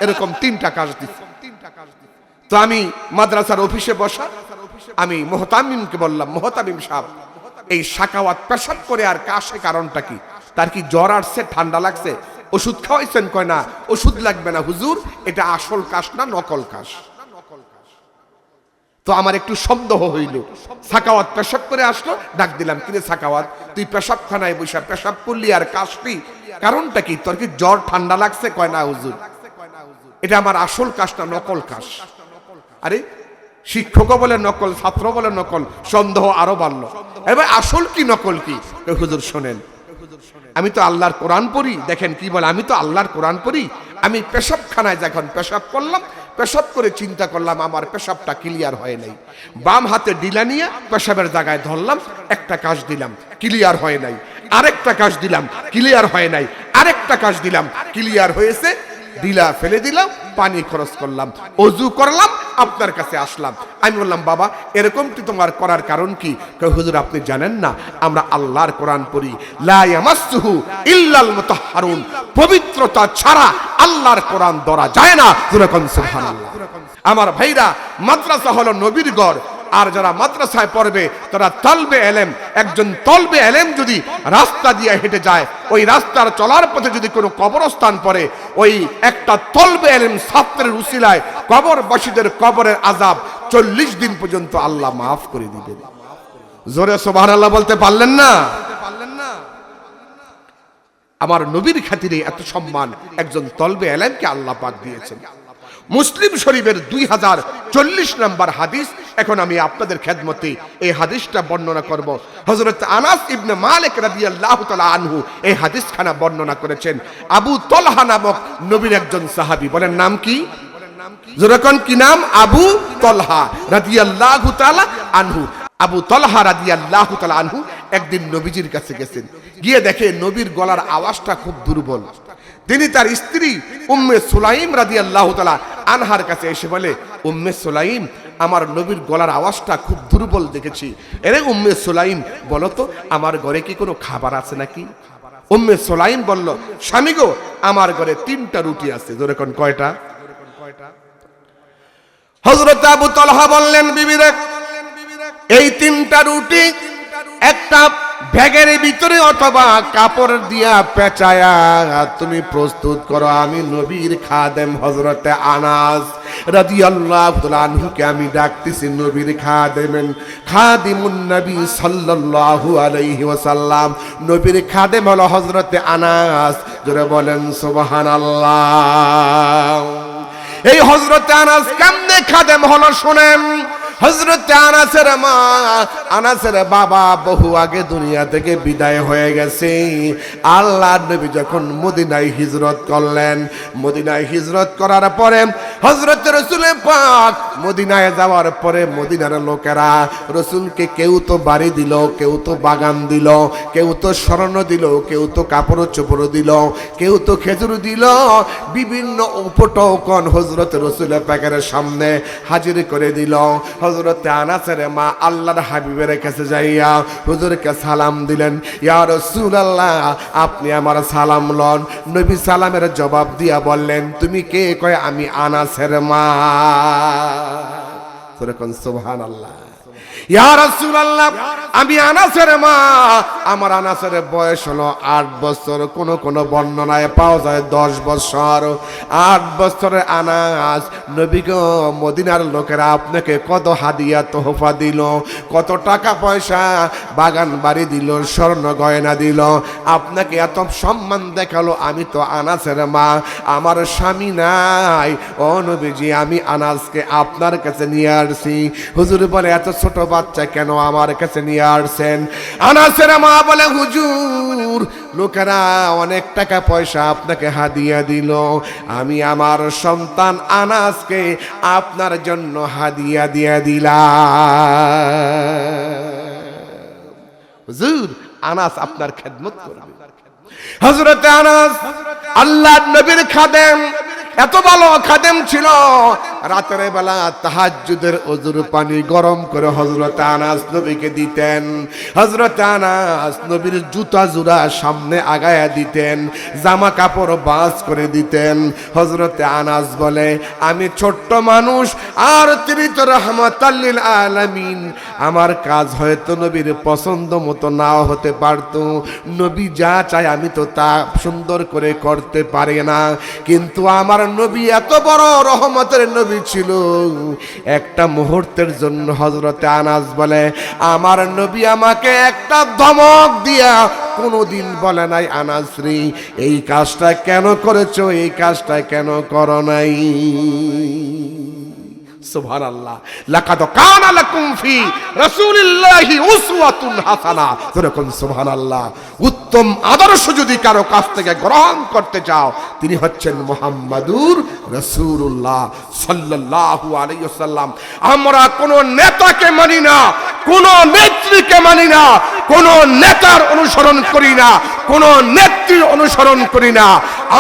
এরকম 3টা কাশ দিচ্ছে। তো আমি মাদ্রাসার অফিসে বসা, আমি মুহতামিমকে বললাম, মুহতামিম সাহেব এই সাকাওয়াত পেশাব করে আর কাশে কারণটা কি? তার কি জ্বর আসছে, ঠান্ডা লাগছে? ওষুধ খাওয়াইছেন? কয় না, ওষুধ লাগবে না হুজুর, এটা আসল কাশ না নকল কাশ। তো আমার একটু সন্দেহ হইল। সাকাওয়াত পেশাব করে আসলো, ডাক দিলাম, কিরে সাকাওয়াত তুই পেশাবখানায় বসে পেশাব করলি আর কাশলি, কারণটা কি? তোর কি জ্বর ঠান্ডা লাগছে? কয় না হুজুর, এটা আমার আসল কাশ না নকল কাশ। আরে শিক্ষক বলে নকল, ছাত্র বলে নকল, সন্দেহ আরো বাড়লো। এবার আসল কি নকল কি? হুজুর শোনেন, আমি তো আল্লাহর কোরআন পড়ি। দেখেন কি বলে, আমি তো আল্লাহর কোরআন পড়ি। আমি পেশাবখানায় যখন পেশাব করলাম, পেশাব করে চিন্তা করলাম আমার পেশাবটা ক্লিয়ার হয় নাই। বাম হাতে ডিলা নিয়ে পেশাবের জায়গায় ধরলাম, একটা কাশ দিলাম, ক্লিয়ার হয় নাই। আরেকটা কাশ দিলাম, ক্লিয়ার হয় নাই। আরেকটা কাশ দিলাম, ক্লিয়ার হয়েছে। ডিলা ফেলে দিলাম, পানি খরচ করলাম, ওযু করলাম, আপনার কাছে আসলাম। আমি বললাম, বাবা এরকমটি তোমার করার কারণ কি? কয় হুজুর আপনি জানেন না আমরা আল্লাহর কোরআন পড়ি, লা ইয়ামাসসুহু ইল্লাল মুতাহহারুন, পবিত্রতা ছাড়া আল্লাহর কোরআন ধরা যায় না। যেরকম সুবহানাল্লাহ। আমার ভাইরা, মাদ্রাসা হলো নবীর ঘর, আর যারা মাদ্রাসায় পড়বে তারা তালবে এলেম। একজন তলবে এলেম যদি রাস্তা দিয়ে হেঁটে যায়, ওই রাস্তার চলার পথে যদি কোনো কবরস্থান পড়ে, ওই একটা তলবে এলেম ছাত্রের উসিলায় কবরবাসীদের কবরের আযাব 40 দিন পর্যন্ত আল্লাহ মাফ করে দিবেন। জোরে সুবহানাল্লাহ বলতে পারলেন না? আমার নবীর খাতিরে এত সম্মান একজন তলবে এলেমকে আল্লাহ পাক দিয়েছেন। মুসলিম শরীফের 2040 নম্বর হাদিস। এখন আমি আপনাদের খেদমতে এই হাদিসটা বর্ণনা করব। হযরত আনাস ইবনে মালিক রাদিয়াল্লাহু তাআলা আনহু এই হাদিসখানা বর্ণনা করেছেন। আবু তলহা নামক নবীর একজন সাহাবী, বলেন নাম কি? যেরকম কি নাম? আবু তলহা রাদিয়াল্লাহু তাআলা আনহু। আবু তলহা রাদিয়াল্লাহু তাআলা আনহু একদিন নবীজির কাছে গেছেন, গিয়ে দেখে নবীর গলার আওয়াজটা খুব দুর্বল। তিনি তার স্ত্রী উম্মে সুলাইম রাদিয়াল্লাহু তাআলা আনহার কাছে এসে বলে, উম্মে সুলাইম, আমার নবীর গলার আওয়াজটা খুব দুর্বল দেখেছি। এরে উম্মে সুলাইম, বলো তো আমার ঘরে কি কোনো খাবার আছে নাকি? উম্মে সুলাইম বলল, স্বামী গো, আমার ঘরে 3টা রুটি আছে। যেরকম কয়টা? হযরত আবু তলহা বললেন, বিবি রে, এই 3টা রুটি একটা ব্যাগের ভিতরে অথবা কাপড় দিয়া পেঁচায়া তুমি প্রস্তুত করো। আমি নবীর খাদেম হযরতে আনাস রাদিয়াল্লাহু তাআলা আনহুকে আমি ডাকতেছি নবীর খাদিমুন নবী সাল্লাল্লাহু আলাইহি ওয়াসাল্লাম। নবীর খাদেম হলো হযরতে আনাস। জোরে বলেন সুবহানাল্লাহ। এই হযরতে আনাস কেমনে খাদেম হলো শুনেন। হযরতে আনাসের মা, আনাসের বাবা বহু আগে দুনিয়া থেকে বিদায় হয়ে গেছে। আল্লাহর নবী যখন মদিনায় হিজরত করলেন, মদিনায় হিজরত করার পরে হযরত রাসূল পাক মদিনায় যাওয়ার পরে মদিনার লোকেরা রাসূলকে কেউ তো বাড়ি দিল, কেউ তো বাগান দিল, কেউ তো স্বর্ণ দিল, কেউ তো কাপড় চোপড় দিল, কেউ তো খেজুর দিল, বিভিন্ন উপটৌকন হযরত রাসূল পাকের সামনে হাজির করে দিল। হযরত আনাসের মা আল্লাহর হাবিবের কাছে যাইয়া হুজুরকে সালাম দিলেন, ইয়া রাসূলুল্লাহ, আপনি আমার সালাম লন। নবী সালামের জবাব দিয়া বললেন, তুমি কে? কয়, আমি আনাসের মা। সুবহানাল্লাহ। ইয়া রাসূলুল্লাহ, আমি আনাসের মা। আমার আনাসের বয়স হলো 8 বছর, কোন কোন বর্ণনায় পাওয়া যায় 10 বছর। 8 বছরের আনাস। নবী গো, মদিনার লোকেরা আপনাকে কত হাদিয়া তোহফা দিল, কত টাকা পয়সা, বাগান বাড়ি দিল, স্বর্ণ গয়না দিল, আপনাকে এত সম্মান দেখালো। আমি তো আনাসের মা, আমার স্বামী নাই। ও নবীজি, আমি আনাসকে আপনার কাছে নিয়ে আসছি। হুজুর বলে, এত ছোট বাচ্চা কেন আমার কাছে নিয়ে আসছেন? আনাসের মা বলে, হুজুর, লোকেরা অনেক টাকা পয়সা আপনাকে হাদিয়া দিল, আমি আমার সন্তান আনাসকে আপনার জন্য হাদিয়া দিয়ে দিলাম। হুজুর, আনাস আপনার খেদমত করবে। হযরত আনাস আল্লাহর নবীর খাদেম, এত ভালো খাদেম ছিল। রাতের বেলা তাহাজ্জুদের ওযুর পানি গরম করে হযরত আনাস নবীকে দিতেন। হযরত আনাস নবীর জুতা জোড়া সামনে আগায়া দিতেন, জামা কাপড় বাস করে দিতেন। হযরত আনাস বলে, আমি ছোট্ট মানুষ, আর তিনি তো রাহমাতাল লিল আলামিন। আমার কাজ হয়তো নবীর পছন্দ মতো নাও হতে পারতো, নবী যা চায় আমি তো তা সুন্দর করে করতে পারি না, কিন্তু আমার নবী এত বড় রহমতের নবী ছিল। একটা মুহূর্তের জন্য হযরত আনাস বলে, আমার নবী আমাকে একটা ধমক দিয়া কোনোদিন বলে নাই, আনাস রে, এই কাজটা কেন করেছো, এই কাজটা কেন করো নাই। সুবহানাল্লাহ। লাকাদ কানা লাকুম ফি রাসূলিল্লাহি উসওয়াতুন হাসানা। যেরকম সুবহানাল্লাহ। উত্তম আদর্শ যদি কারো কাছ থেকে গ্রহণ করতে চাও, তিনি হচ্ছেন মুহাম্মাদুর রাসূলুল্লাহ সাল্লাল্লাহু আলাইহি ওয়াসাল্লাম। আমরা কোন নেতাকে মানি না, কোন নেত্রীকে মানি না, কোন নেতার অনুসরণ করি না, কোন নেত্রীর অনুসরণ করি না।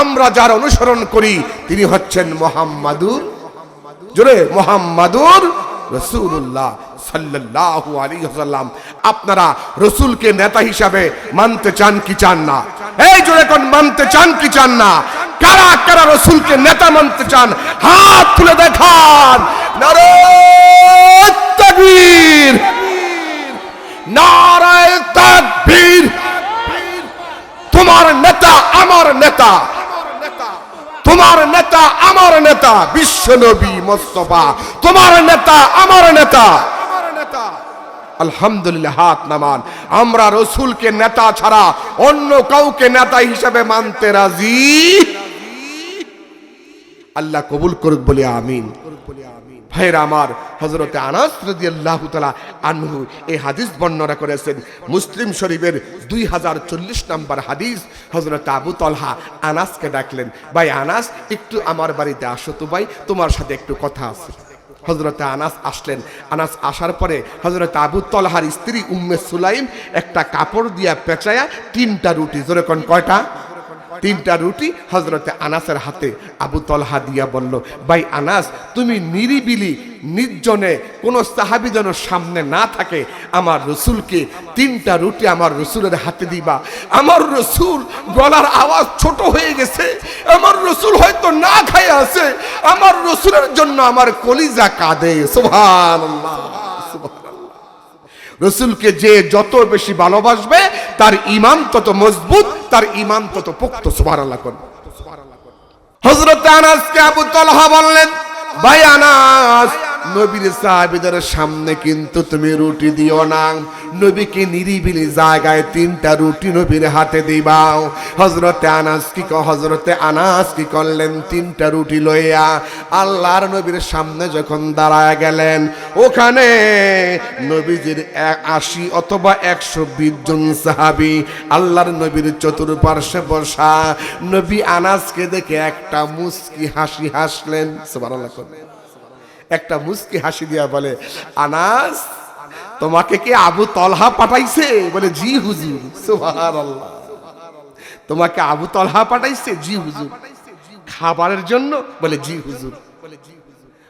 আমরা যার অনুসরণ করি তিনি হচ্ছেন মুহাম্মাদুর, জোরে, মুহাম্মাদুর রাসূলুল্লাহ সাল্লাল্লাহু আলাইহি ওয়াসাল্লাম। আপনারা রাসূলকে নেতা হিসাবে মানতে চান কি চান না? এই জোরে কোন মানতে চান কি চান না? কারা কারা রাসূলকে নেতা মানতে চান? হাত তুলে দেখান। নারে তাকবীর, নারায়ে তাকবীর। তোমার নেতা আমার নেতা, তোমার নেতা আমার নেতা, বিশ্বনবী মুস্তাফা তোমার নেতা আমার নেতা। আলহামদুলিল্লাহ, হাত নামান। আমরা রসুলকে নেতা ছাড়া অন্য কাউকে নেতা হিসেবে মানতে রাজি। আল্লাহ কবুল করুক বলে আমিন। ভাইরা আমার, হযরতে আনাস রাদিয়াল্লাহু তাআলা আনহু এই হাদিস বর্ণনা করেছেন মুসলিম শরীফের 2040 নম্বর হাদিস। হযরতে আবু তালহা আনাসকে ডাকলেন, ভাই আনাস একটু আমার বাড়িতে আসো তো ভাই, তোমার সাথে একটু কথা আছে। হযরতে আনাস আসলেন। আনাস আসার পরে হযরতে আবু তালহার স্ত্রী উম্মে সুলাইম একটা কাপড় দিয়া পেঁচায়া 3টা রুটি, জোরে কোন কয়টা? 3টা রুটি হযরতে আনাসের হাতে আবু তালহা দিয়া বলল, ভাই আনাস তুমি নিরিবিলি নির্জনে কোন সাহাবী যেন সামনে না থাকে, আমার রসুলকে 3টা রুটি আমার রসুলের হাতে দিবা। আমার রসুল গলার আওয়াজ ছোট হয়ে গেছে, আমার রসুল হয়তো না খায় আছে, আমার রসুলের জন্য আমার কলিজা কাঁদে। সুবহানাল্লাহ, সুবহানাল্লাহ। রসুলকে যে যত বেশি ভালোবাসবে তার ঈমান তত মজবুত, তার ঈমান তত পোক্ত। সুবহানাল্লাহ। হযরত আনাসকে আবু তালহা বললেন, ভাই আনাস নবীর সাহাবীদের সামনে কিন্তু তুমি রুটি দিও না, নবীকে নিরিবিলি জায়গায় 3টা রুটি নবীর হাতে দিবাও। হযরতে আনাস কি করলেন, 3টা রুটি লইয়া আল্লাহর নবীর সামনে যখন দাঁড়ায় গেলেন, ওখানে নবীজির 80 অথবা 120 জন সাহাবী আল্লাহর নবীর চতুর্পার্শ্বে বসা। নবী আনাসকে দেখে একটা মুস্কি হাসি হাসলেন। সুবহানাল্লাহ। একটা মুস্কি হাসি দিয়া বলে, আনাস তোমাকে কি আবু তালহা পাঠাইছে? বলে, জি হুজুর। সুবহানাল্লাহ। তোমাকে আবু তালহা পাঠাইছে? জি হুজুর। খাবারের জন্য? বলে, জি হুজুর।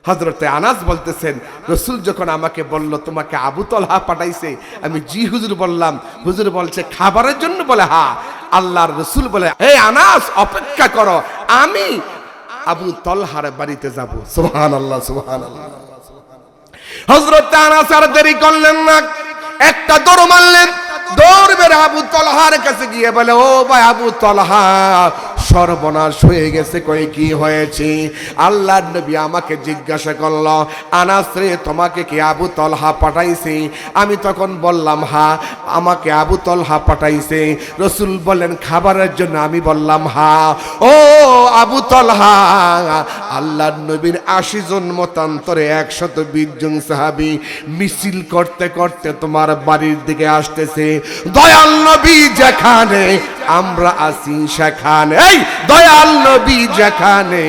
হযরতে আনাস বলতেছেন, রসুল যখন আমাকে বলল তোমাকে আবু তালহা পাঠাইছে, আমি জি হুজুর বললাম। হুজুর বলছে খাবারের জন্য? বলে, হ্যাঁ। আল্লাহর রসুল বলে, হে আনাস অপেক্ষা করো, আমি আবু তালহার বাড়িতে যাব। সুবহানাল্লাহ, সুবহানাল্লাহ। হযরত আনাস আর দেরি করলেন না, একটা দৌড় মারলেন। দৌড় বের আবু তালহার কাছে গিয়ে বলে, ও ভাই আবু তালহা, সর্বনাশ হয়ে গেছে। কই কি হয়েছে? আল্লাহর নবী আমাকে জিজ্ঞাসা করলো, আনাস রে তোমাকে কি আবু তালহা পাঠাইছে? আমি তখন বললাম, হ্যাঁ আমাকে আবু তালহা পাঠাইছে। রাসূল বলেন খাবারের জন্য? আমি বললাম হ্যাঁ। ও আবু তালহা, আল্লাহর নবীর 80 জন মতান্তরে 120 জন সাহাবী মিছিল করতে করতে তোমার বাড়ির দিকে আসতেছে। দয়াল নবী যেখানে আমরা আছি সেখানে, এই দয়াল নবী যেখানে,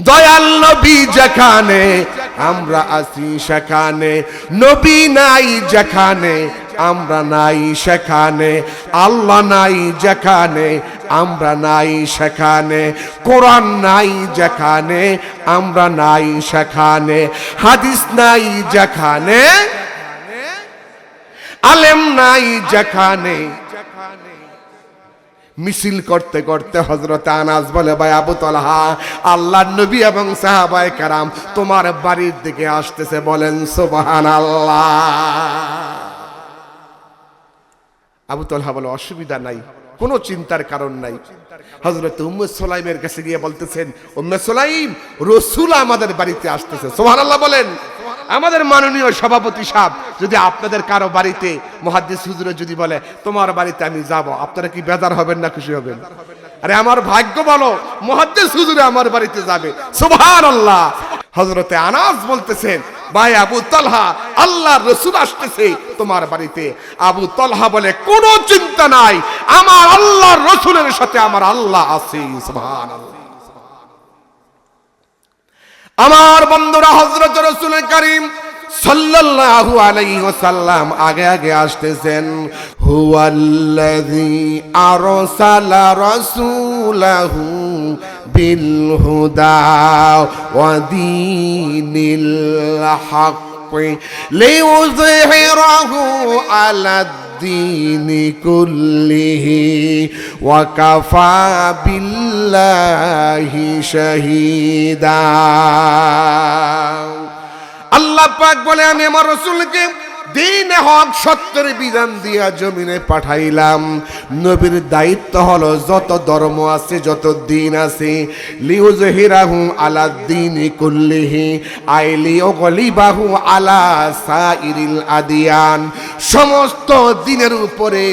দয়াল নবী যেখানে আমরা আছি সেখানে, নবী নাই যেখানে আমরা নাই সেখানে, আল্লাহ নাই যেখানে আমরা নাই সেখানে, কোরআন নাই যেখানে আমরা নাই সেখানে, হাদিস নাই যেখানে, আলেম নাই যেখানে। মিছিল করতে করতে হযরত আনাস বলে, ভাই আবু তালহা, আল্লাহর নবী এবং সাহাবায়ে কেরাম তোমার বাড়ির দিকে আসতেছে। বলেন সুবহানাল্লাহ। আবু তালহা বলে, অসুবিধা নাই, কোনো চিন্তার কারণ নাই। হযরত উম্মে সুলাইমের কাছে গিয়ে বলতেছেন, উম্মে সুলাইম, রাসূল আমাদের বাড়িতে আসতেছে। সুবহানাল্লাহ বলেন। আমাদের মাননীয় সভাপতি সাহেব যদি আপনাদের কারো বাড়িতে মুহাদ্দিস হুজুরে যদি বলে তোমার বাড়িতে আমি যাব, আপনারা কি বেজার হবেন না খুশি হবেন? আরে আমার ভাগ্য ভালো, মুহাদ্দিস হুজুরে আমার বাড়িতে যাবে। সুবহানাল্লাহ। হযরতে আনাস বলতেছেন, ভাই আবু তালহা, আল্লাহর রাসূল আসতেছে তোমার বাড়িতে। আবু তালহা বলে, কোনো চিন্তা নাই, আমার আল্লাহর রাসূলের সাথে আমার আল্লাহ আছে। সুবহানাল্লাহ। আমার বন্ধুরা, হযরত রাসূল করিম সাল্লাল্লাহু আলাইহি ওয়াসাল্লাম আগে আগে আসতেছেন। হুয়াল্লাযী আরসালা রাসূলাহু বিল হুদা ওয়া দীনিল হক লিইয়ুযহিরাহু আলা الدين كله وكفى بالله شهيدا। আল্লাহ পাক বলে আমি আমার রাসূলকে দিন হক সত্যের বিধান দিয়া জমিনে পাঠাইলাম। নবীর দায়িত্ব হলো যত ধর্ম আছে যত দিন আছে লিউজহিরাহু আলা দ্বীনি কুল্লিহি আই লিউগলিবাহু আলা সাইরিল আদিয়ান, সমস্ত দিনের উপরে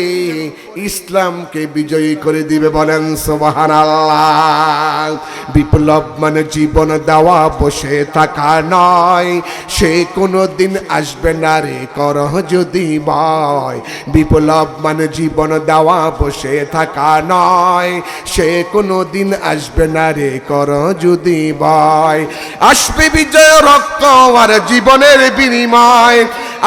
ইসলামকে বিজয়ী করে দিবে। বলেন সুবহানাল্লাহ। বিপ্লব মানে জীবন দেওয়া, বসে থাকা নয়, সে কোনো দিন আসবে না রে করহ যদি ভয়। বিপ্লব মানে জীবন দেওয়া, বসে থাকা নয়, সে কোনো দিন আসবে না রে করহ যদি ভয়। আসবে বিজয় রক্ত আর জীবনের বিনিময়,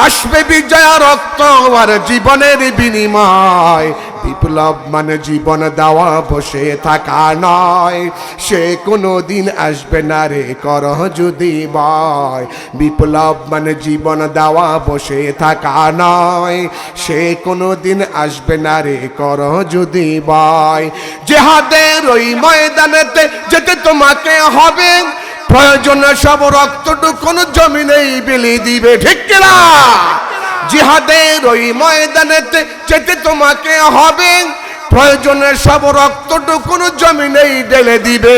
আসবে বিজয় রক্ত আর জীবনের বিনিময়। বিপ্লব মানে জীবন দেওয়া, বসে থাকা নয়, সে কোনো দিন আসবে না রে করহ যদি ভয়। বিপ্লব মানে জীবন দেওয়া, বসে থাকা নয়, সে কোনো দিন আসবে না রে করহ যদি ভয়। জিহাদের ওই ময়দানেতে যেতে তোমাকে হবে, প্রয়োজনে সব রক্তটুকুন জমিনেই বিলিয়ে দিবে, ঠিক কিনা? জিহাদের ওই ময়দানেতে যেতে তোমাকে হবে, প্রয়োজনে সব রক্তটুকুন জমিনেই ঢেলে দিবে।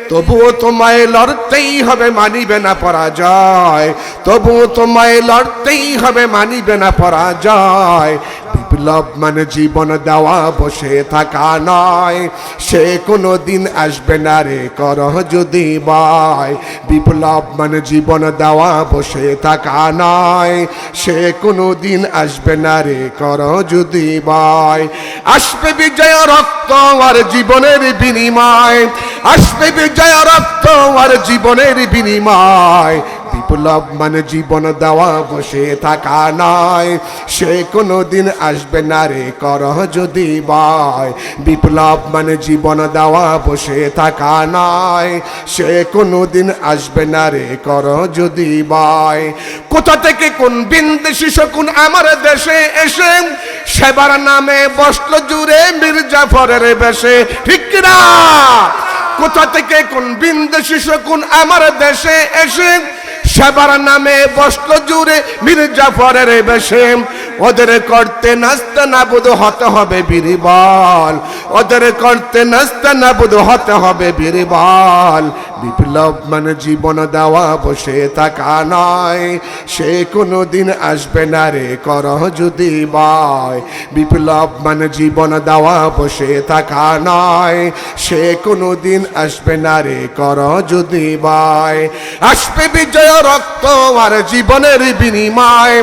তবুও তোমায় লড়তেই হবে, মানিবে না পরাজয়। তবুও তোমায় লড়তেই হবে, মানিবে না পরাজয়। বিপ্লব মানে জীবন দেওয়া, বসে থাকা নয়, সে কোনো দিন আসবে না রে করহ যদি ভয়। বিপ্লব মানে জীবন দেওয়া, বসে থাকা নয়, সে কোনো দিন আসবে না রে করহ যদি ভয়। আসবে বিজয় রক্ত আর জীবনের বিনিময়, আসবে বিজয় রক্ত আর জীবনের বিনিময়। বিপ্লব মানে জীবন দেওয়া, বসে থাকা নয়, সে কোনো দিন আসবে না রে করহ যদি ভয়। বিপ্লব মানে জীবন দেওয়া, বসে থাকা নয়, সে কোনো দিন আসবে না রে করহ যদি ভয়। কোথা থেকে কোন বিন্দেশি শকুন আমার দেশে এসে সেবার নামে বসলো জুড়ে মীর জাফরের বেশে, ঠিক কিনা? কোথা থেকে কোন বিন্দেশি শকুন আমার দেশে এসে সেবার নামে বসলো জুড়ে মীর জাফরের বেশে। ওদের করতে নাস্তে নাবুদ হতে হবে বীরবল, ওদের করতে নাস্তে নাবুদ হতে হবে বীরবল। বিপ্লব মানে জীবন দেওয়া, বসে থাকা নয়, সে কোনো দিন আসবে না রে করহ যদি ভয়। বিপ্লব মানে জীবন দেওয়া, বসে থাকা নয়, সে কোনো দিন আসবে না রে করহ যদি ভয়। আসবে বিজয় রক্ত আর জীবনের বিনিময়,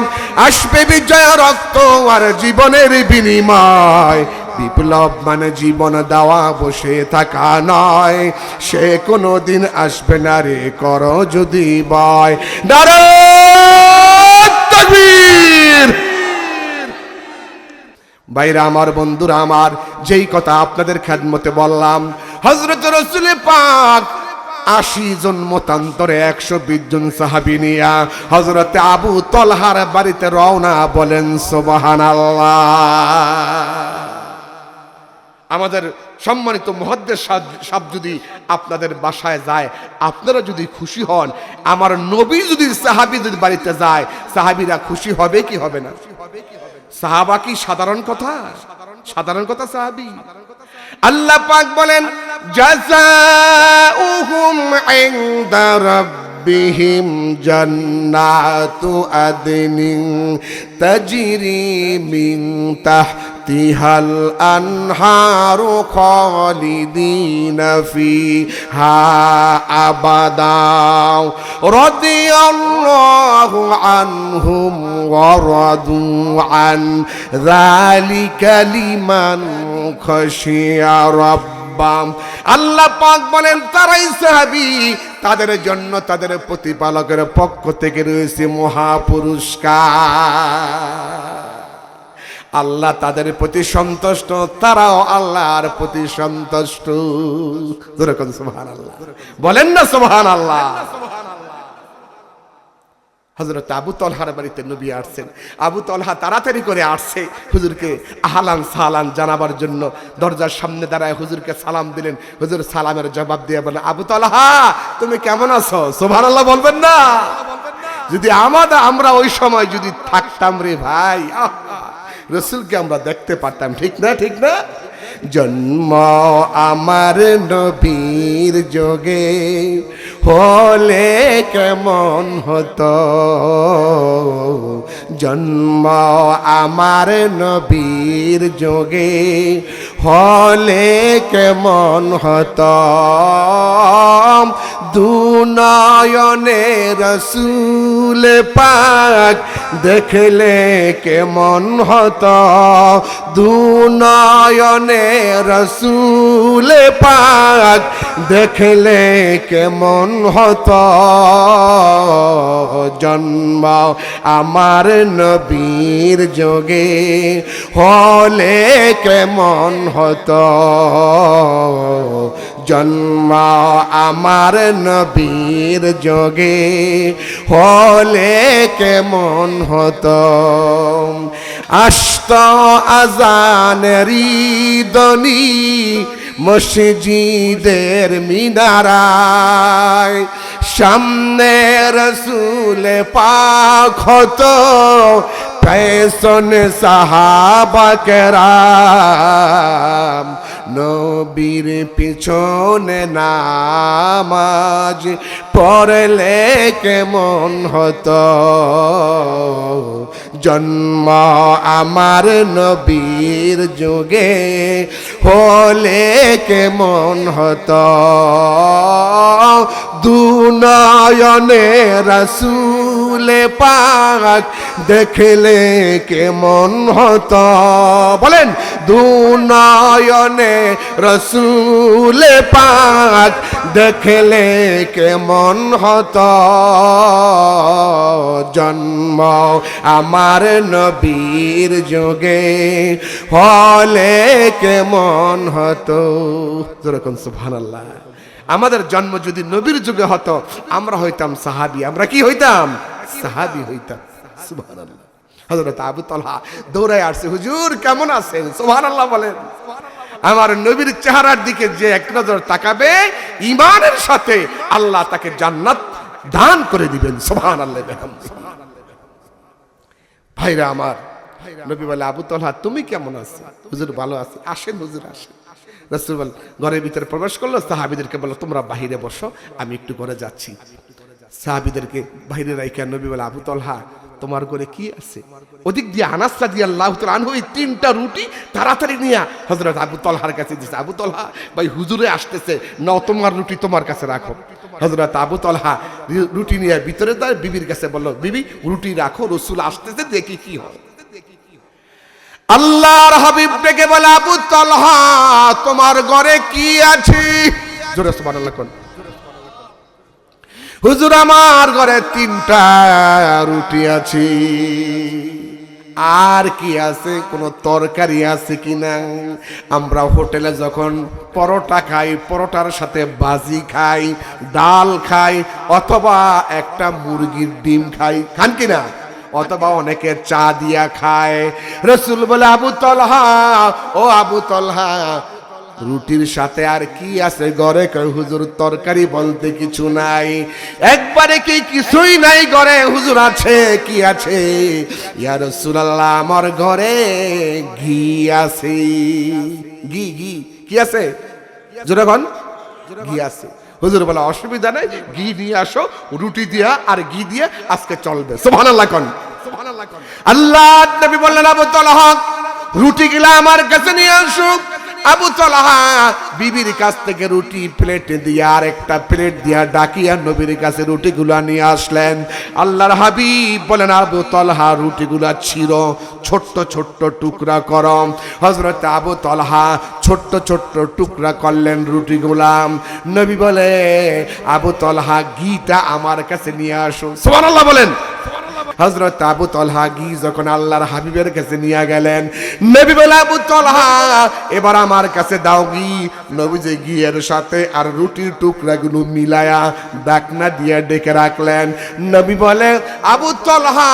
আসবে বিজয় রক্ত আর জীবনের বিনিময়। বিপ্লব মানে জীবন দেওয়া, বসে থাকা নয়, সে কোনো দিন আসবে না রে করহ যদি ভয়। নারে তাকবীর! ভাইরা আমার, বন্ধুরা আমার, যেই কথা আপনাদের খেদমতে বললাম, হযরত রাসূল পাক ৮০ জন মতান্তরে ১২০ জন সাহাবী নিয়া হযরত আবু তলহার বাড়িতে রওনা। বলেন সুবহানাল্লাহ। আমাদের সম্মানিত মুহাদ্দিস সাহেব যদি আপনাদের বাসায় যায়, আপনারা যদি খুশি হন, আমার নবী যদি সাহাবীদের বাড়িতে যায়, সাহাবীরা খুশি হবে কি হবে না? সাহাবা কি সাধারণ কথা? সাধারণ কথা সাহাবী। আল্লাহ পাক বলেন জাযাউহুম ইনদা রাব্বিহিম জান্নাতু আদনিন তাজরি মিন তাহতিহাল আনহারু খালিদিনা ফিহা আবাদা রাদিয়াল্লাহু আনহুম ওয়া রাদু আন যালিকা লিমান খাশিয়া রাব্বাম। আল্লাহ পাক বলেন তারাই সাহাবী, তাদের জন্য তাদের প্রতিপালকের পক্ষ থেকে রয়েছে মহা পুরস্কার। আল্লাহ তাদের প্রতি সন্তুষ্ট, তারাও আল্লাহর প্রতি সন্তুষ্ট। যেরকম সুবহানাল্লাহ বলেন না, সুবহানাল্লাহ। হযরত আবু তলহার বাড়িতে নবী আসছেন। আবু তলহা তাড়াতাড়ি করে আসছে হুজুরকে আহলান সালাম জানাবার জন্য। দরজার সামনে দাঁড়ায় হুজুরকে সালাম দিলেন। হুজুর সালামের জবাব দিয়ে বলেন, আবু তলহা তুমি কেমন আছো? সুবহানাল্লাহ বলবেন না? যদি আমরা ওই সময় যদি থাকতাম রে ভাই, রসুলকে আমরা দেখতে পারতাম। ঠিক না, ঠিক না? জন্ম আমার নবীর যোগে হলে কেমন হতো, জন্ম আমার নবীর যোগে হলে কেমন হতো, দুনয়নে রসুল পাক দেখলে কেমন হতো, দুনয়নে রসুল পাক দেখলে কেমন হতো, জন্ম আমার নবীর যোগে হলে কেমন হতো, জন্ম আমার নবীর যোগে হলে কেমন হতো। আস্ত আজানেরি ধ্বনি মসজিদের মিনারায়, সামনে রসুল পাক হতো, পেছনে সাহাবা কেরাম, নবীর পিছনে নামাজ পড়লে কেমন হতো, জন্ম আমার নবীর যুগে হলে কেমন হতো, দুনয়নে রসুল পাক দেখলে কেমন হতো, বলেন দুনয়নে রসুল পাক দেখলে কেমন হতো, জন্ম আমার নবীর যুগে হলে কেমন হতো। যেরকম সুবহানাল্লাহ, আমাদের জন্ম যদি নবীর যুগে হতো আমরা হইতাম সাহাবী। আমরা কি হইতাম? সাহাবী হইতাম। সুবহানাল্লাহ। হযরত আবু তালহা দৌড়ায় আসছে, হুজুর কেমন আছেন? সুবহানাল্লাহ বলেন। আমার নবীর চেহারার দিকে যে এক নজর তাকাবে, ঈমানের সাথে আল্লাহ তাকে জান্নাত দান করে দিবেন। সুবহানাল্লাহ। ভাইরা আমার, নবী বলে, আবু তালহা তুমি কেমন আছো? হুজুর ভালো আছি। আসেন হুজুর, আসেন। রাসূল ঘরের ভিতরে প্রবেশ করলো, সাহাবীদেরকে বলল তোমরা বাহিরে বসো, আমি একটু ঘরে যাচ্ছি। সাহাবীদেরকে বাহিরে রাইখা নবী বলে, আবু তালহা তোমার ঘরে কি আছে? ওদিক দিয়ে আনাস রাদিয়াল্লাহু তাআলা আনহু এই 3টা রুটি তাড়াতাড়ি নিয়ে হযরত আবু তালহার কাছে দিয়েছে। আবু তালহা ভাই হুজুরে আসতেছে, নাও তোমার রুটি তোমার কাছে রাখো। হযরত আবু তালহা রুটি নিয়ে ভিতরে তার বিবির কাছে বলল, বিবি রুটি রাখো, রাসূল আসতেছে, দেখি কি হয়। আল্লাহর হাবিব ডেকে বলে, আবু তালহা তোমার ঘরে কি আছে? জোরে সুবহানাল্লাহ কোন। হুজুর আমার ঘরে 3টা রুটি আছে। আর কি আছে? কোনো তরকারি আছে কিনা? আমরা হোটেলে যখন পরোটা খাই, পরোটার সাথে ভাজি খাই, ডাল খাই, অথবা একটা মুরগির ডিম খাই, খান কিনা? অথবা অনেকে চা দিয়া খায়। রাসূল বলে, আবু তালহা, ও আবু তালহা রুটির সাথে আর কি আছে ঘরে? কই হুজুর তরকারি বলতে কিছু নাই। একবারে কি কিছুই নাই ঘরে? হুজুর আছে। কি আছে? ইয়া রাসূলুল্লাহ আমার ঘরে ঘি আছে। ঘি ঘি কি আছে? জোরে বল। ঘি আছে। হুজুর বলে, অসুবিধা নাই, ঘি নিয়ে আসো, রুটি দিয়া আর ঘি দিয়ে আজকে চলবে। সুবহানাল্লাহ কোন। সুবহানাল্লাহ কোন। আল্লাহ নবী বললেন, আবু তালহা রুটিগুলা আমার কাছে নিয়ে আসো। আবু তালহা বিবির কাছ থেকে রুটি প্লেট দিয়ে আর একটা প্লেট দিয়া ডাকিয়া নবীর কাছে রুটিগুলা নিয়ে আসলেন। আল্লাহর হাবিব বলেন, আবু তালহা রুটিগুলা ছিঁড়ো, ছোট্ট ছোট্ট টুকরা করো। হযরত আবু তালহা ছোট্ট ছোট্ট টুকরা করলেন রুটিগুলা। নবী বলে, আবু তালহা ঘিটা আমার কাছে নিয়ে আসো। সুবহানাল্লাহ বলেন। হযরত আবু তালহা ঘি যখন আল্লাহর হাবিবের কাছে নিয়ে গেলেন, নবী বলে, আবু তালহা এবার আমার কাছে দাও ঘি। নবী যে ঘিয়ের সাথে আর রুটির টুকরাগুলো মিলায়া ডাকনা দিয়ে ডেকে রাখলেন। নবী বলে, আবু তালহা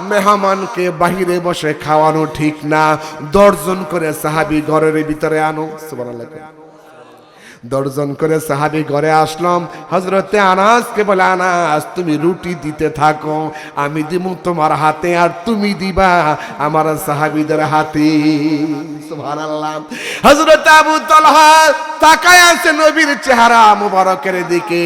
মেহমানকে বাহিরে বসে খাওয়ানো ঠিক না, 10 জন করে সাহাবী ঘরের ভিতরে আনো। সুবহানাল্লাহ। দর্জন করে সাহাবী ঘরে আসলাম, হযরতে আনাসকে বলে, আনাস তুমি রুটি দিতে থাকো, আমি দিব তোমার হাতে আর তুমি দিবা আমার সাহাবীদের হাতে। সুবহানাল্লাহ। হযরত আবু তালহা তাকায় আছে নবীর চেহারা মুবারকের দিকে।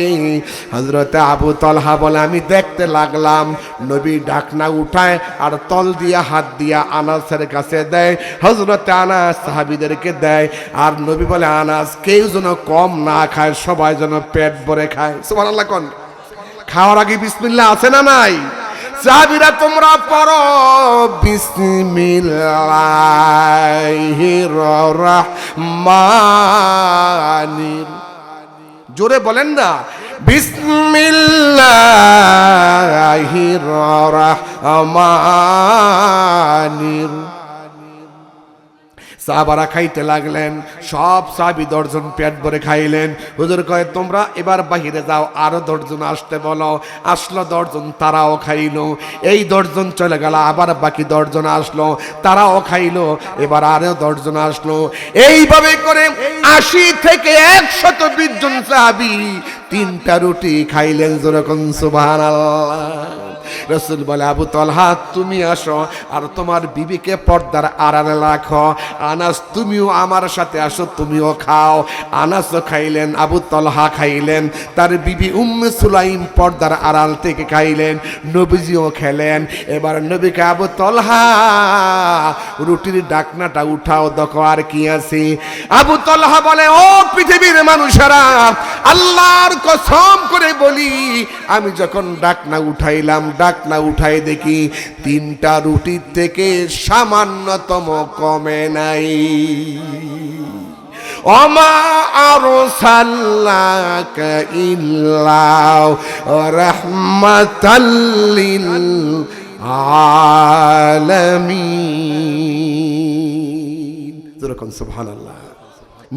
হযরত আবু তালহা বলে, আমি দেখতে লাগলাম নবী ঢাকনা উঠায় আর তল দিয়া হাত দিয়া আনাসের কাছে দেয়, হযরত আনাস সাহাবীদেরকে দেয়, আর নবী বলে, আনাস কেউ যেন কম না খায়, সবাই যেন পেট ভরে খায়। সুবহানাল্লাহ। কোন খাওয়ার আগে বিসমিল্লাহ আছে না নাই? সাহাবীরা তোমরা পড়ো বিসমিল্লাহির রহমানির, জোরে বলেন না, বিসমিল্লাহির রহমানির। সাহাবারা খাইতে লাগলেন, সব সাহাবী দর্জন পেট ভরে খাইলেন। হুজুর কয়, তোমরা এবার বাহিরে যাও, আরো দর্জন আসতে বলো। আসলো দর্জন, তারাও খাইলো। এই দর্জন চলে গেল, আবার বাকি দর্জন আসলো, তারাও খাইলো। এবার আরো দর্জন আসলো। এইভাবে করে 80 থেকে 120 জন সাহাবী 3টা রুটি খাইলেন। যেরকম সুবহানাল্লাহ। রাসূল বলে, আবু তালহা তুমি আসো আর তোমার বিবিকে পর্দার আড়ালে রাখো। আনাস তুমিও আমার সাথে আসো, তুমিও খাও। আনাসও খাইলেন, আবু তালহা খাইলেন, তার বিবি উম্মে সুলাইম পর্দার আড়াল থেকে খাইলেন, নবীজিও খেলেন। এবার নবীকে, আবু তালহা রুটির ডাকনাটা উঠাও, দেখো আর কি আছে। আবু তালহা বলে, ও পৃথিবীর মানুষেরা, আল্লাহর কসম করে বলি, আমি যখন ডাকনা উঠাইলাম, ডাকনা উঠাই দেখি 3টা রুটির থেকে সামান্যতম কমে নাই। ওমা আরসালনাকা ইল্লা রাহমাতাল লিল আলামিন। যেরকম সুবহানাল্লাহ।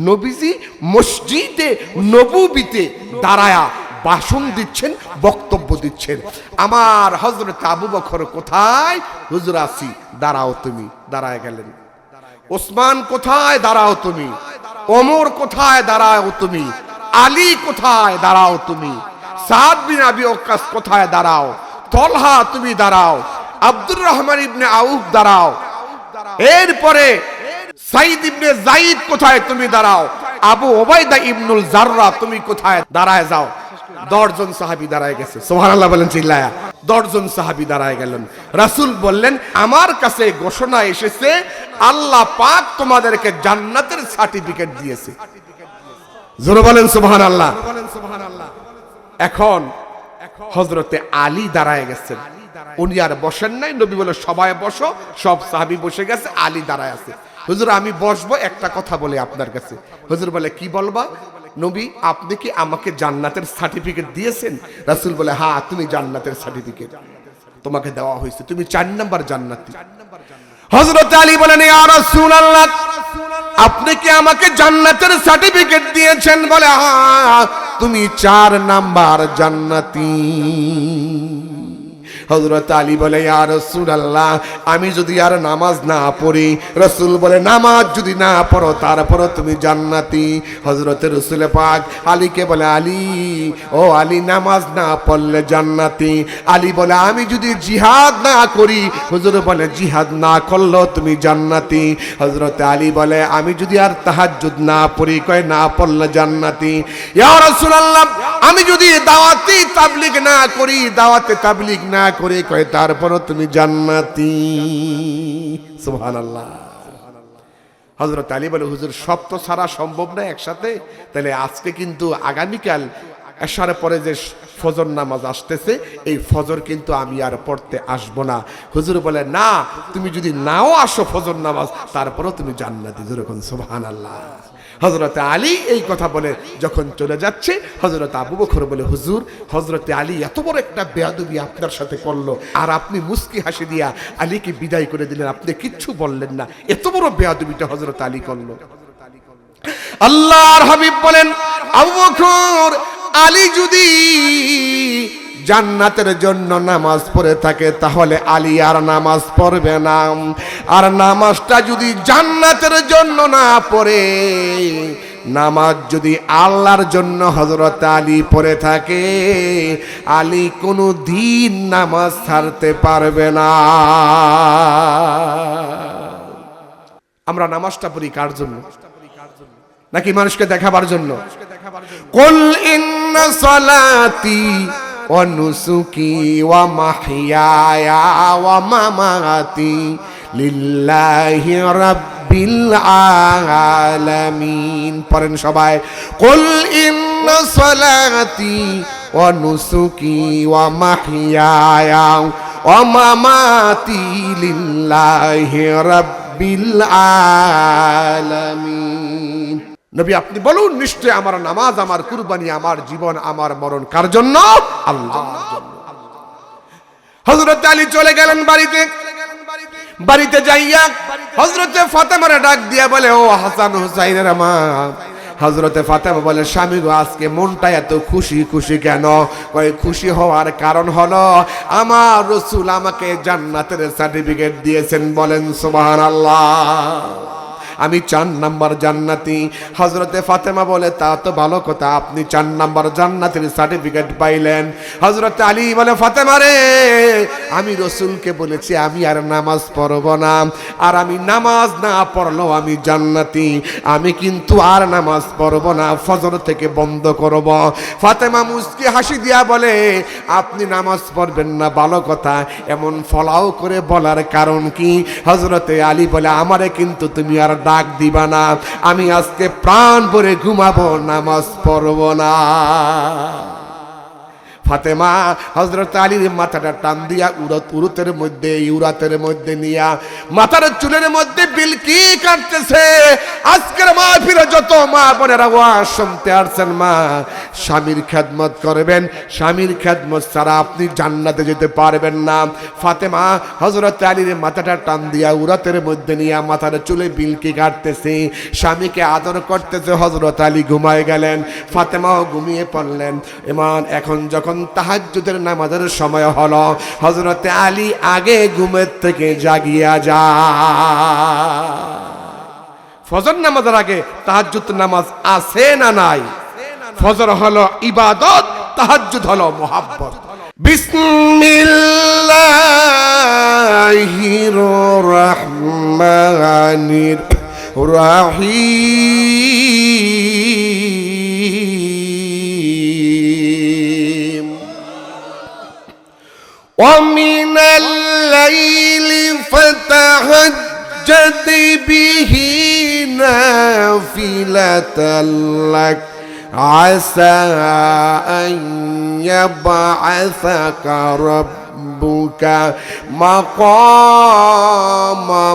নবীজি মসজিদে নববীতে দাঁড়ায়া ভাষণ দিচ্ছেন, বক্তব্য দিচ্ছেন। আমার হযরত আবু বকর কোথায়? হুজুর আসি, দাঁড়াও তুমি। দাঁড়ায় গেলেন। ওসমান কোথায়? দাঁড়াও তুমি। ওমর কোথায়? দাঁড়াও তুমি। আলী কোথায়? দাঁড়াও তুমি। সাদ বিন আবি ওয়াক্কাস কোথায়? দাঁড়াও। তলহা তুমি দাঁড়াও। আব্দুর রহমান ইবনে আউফ দাঁড়াও। এরপরে সাইদ ইবনে যায়েদ কোথায়? তুমি দাঁড়াও। আবু ওবাইদা ইবনুল জাররা তুমি কোথায়? দাঁড়ায় যাও। 10 জন সাহাবী দাঁড়ায় গেছে। সুবহানাল্লাহ বলেন চিল্লায়া। 10 জন সাহাবী দাঁড়ায় গেলেন। রাসূল বললেন, আমার কাছে ঘোষণা এসেছে, আল্লাহ পাক তোমাদেরকে জান্নাতের সার্টিফিকেট দিয়েছে। জোরে বলেন সুবহানাল্লাহ। এখন হযরতে আলী দাঁড়ায় গেছেন। উনি আর বসেন নাই। নবী বলে, সবাই বসো। সব সাহাবী বসে গেছে, আলী দাঁড়ায় আছে। হুজুর আমি বসবো, একটা কথা বলে আপনার কাছে। হুজুর বলে, কি বলবা? নবী আপনি কি আমাকে জান্নাতের সার্টিফিকেট দিয়েছেন? রাসূল বলে, হ্যাঁ তুমি জান্নাতের সার্টিফিকেট তোমাকে দেওয়া হয়েছে, তুমি 4 নাম্বার জান্নাতি। হযরত আলী বলেন, ইয়া রাসূলুল্লাহ আপনি কি আমাকে জান্নাতের সার্টিফিকেট দিয়েছেন? বলে, হ্যাঁ তুমি 4 নাম্বার জান্নাতি। হযরত আলী বলে, ইয়া রাসূলুল্লাহ আমি যদি আর নামাজ না পড়ি। রাসূল বলে, নামাজ যদি না পড়ো তারপরও তুমি জান্নাতি। হযরত রাসূল পাক আলীকে বলে, আলী ও আলী নামাজ না পড়লে জান্নাতি। আলী বলে, আমি যদি জিহাদ না করি। হুজুর বলে, জিহাদ না করলেও তুমি জান্নাতি। হযরত আলী বলে, আমি যদি আর তাহাজ্জুদ না পড়ি। কয়, না পড়লে জান্নাতি। ইয়া রাসূলুল্লাহ আমি যদি দাওয়াতি তাবলীগ না করি, দাওয়াতে তাবলীগ না করে, কয় তারপরও তুমি জান্নাতি। সুবহানাল্লাহ। হযরত আলী বলে, হুজুর সব তো ছাড়া সম্ভব না একসাথে। তাহলে আজকে কিন্তু আগামীকাল এশার পরে যে ফজর নামাজ আসতেছে, এই ফজর কিন্তু আমি আর পড়তে আসবো না। হুজুর বলে, না তুমি যদি নাও আসো ফজর নামাজ, তারপরও তুমি জান্নাতি। যেরকম সুবহানাল্লাহ। হযরত আলী এই কথা বলে যখন চলে যাচ্ছে, হযরত আবু বকর বলে, হুজুর হযরত আলী এত বড় একটা বেয়াদবি আপনার সাথে করলো, আর আপনি মুস্কি হাসি দিয়া আলীকে বিদায় করে দিলেন, আপনি কিচ্ছু বললেন না। এত বড় বেয়াদবিটা হযরত আলী করলো। আল্লাহর হাবিব বলেন, আবু বকর আলী যদি জান্নাতের জন্য নামাজ পড়ে থাকে, তাহলে আলী আর নামাজ পড়বে না। আর নামাজটা যদি জান্নাতের জন্য না পড়ে, নামাজ যদি আল্লাহর জন্য হযরত আলী পড়ে থাকে, আলী কোনো দিন নামাজ ছাড়তে পারবে না। আমরা নামাজটা পড়ি কার জন্য? নাকি মানুষকে দেখাবার জন্য? কুল ইন্না সালাতি ওয়া নুসুকি ওয়া মাহইয়ায়া ওয়া মামাতি লিল্লাহি রাব্বিল আলামিন। পড়েন সবাই, কুল ইন্না সালাতি ওয়া নুসুকি ওয়া মাহইয়ায়া ওয়া মামাতি লিল্লাহি রাব্বিল আলামিন। নবী আপনি বলুন, নিশ্চয় আমার নামাজ, আমার কুরবানি, আমার জীবন, আমার মরণ কার জন্য? আল্লাহর জন্য। হযরত আলী চলে গেলেন বাড়িতে। বাড়িতে যাইয়া হযরতে ফাতেমারে ডাক দিয়া বলে, ও হাসান হুসাইনের মা। হযরতে ফাতেমা বলে, স্বামী গো, আজকে মনটা এত খুশি খুশি কেন? কই খুশি হওয়ার কারণ হলো আমার রাসূল আমাকে জান্নাতের সার্টিফিকেট দিয়েছেন। বলেন সুবহানাল্লাহ। আমি 4 নাম্বার জান্নাতি। হযরতে ফাতেমা বলে, তা তো ভালো কথা, আপনি 4 নাম্বার জান্নাতের সার্টিফিকেট পাইলেন। হযরতে আলী বলে, ফাতেমা রে, আমি রাসূলকে বলেছি আমি আর নামাজ পড়ব না, আর আমি নামাজ না পড়লেও আমি জান্নাতি। আমি কিন্তু আর নামাজ পড়ব না, ফজর থেকে বন্ধ করব। ফাতেমা মুস্কি হাসি দিয়া বলে, আপনি নামাজ পড়বেন না ভালো কথা, এমন ফলাও করে বলার কারণ কি? হযরতে আলী বলে, আমারে কিন্তু তুমি আর ডাক দিবা না, আমি আজকে প্রাণ ভরে ঘুমাবো, নামাজ পড়ব না। ফাতেমা হযরত আলীর মাথাটা টান দিয়া উরুতের মধ্যে নিয়া মাথার চুলের মধ্যে বিলকি কাটতেছে। আজকের মাহফিলে যত মা বোনেরা ওয়াজ শুনতে আসছেন, মা স্বামীর খেদমত করবেন, স্বামীর খেদমত ছাড়া আপনি জান্নাতে যেতে পারবেন না। ফাতেমা হযরত আলীর মাথাটা টান দিয়া উরুতের মধ্যে নিয়া মাথার চুলে বিলকি কাটতেছে, স্বামীকে আদর করতেছে। হযরত আলী ঘুমায় গেলেন, ফাতেমাও ঘুমিয়ে পড়লেন। ইমান এখন যখন তাহাজ্জুদের নামাজের সময় হলো, হযরতে আলী আগে ঘুমের থেকে জাগিয়া যায়। ফজর নামাজের আগে তাহাজ্জুদ নামাজ আছে না নাই? ফজর হলো ইবাদত, তাহাজ্জুদ হলো মুহাব্বত। বিসমিল্লাহির রহমানির রহিম। ومن الليل فتهجد به نافلة لك عسى أن يبعثك ربك مقاما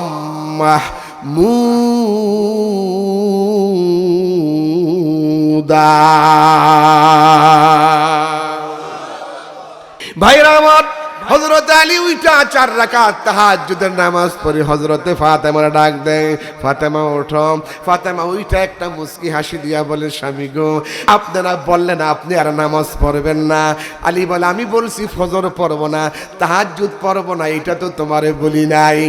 محمودا। ভাইরা আমার, হযরত আলী উইটা 4 রাকাত তাহাজ্জুদের নামাজ পড়ে হযরতে ফাতেমার ডাক দেয়, ফাতেমা ওঠো। ফাতেমা উইটা একটা মুস্কি হাসি দিয়া বলে, স্বামী গো, আপনারা বললেন আপনি আর নামাজ পড়বেন না। আলী বলে, আমি বলছি ফজর পড়ব না, তাহাজ্জুদ পড়ব না, এটা তো তোমারে বলি নাই।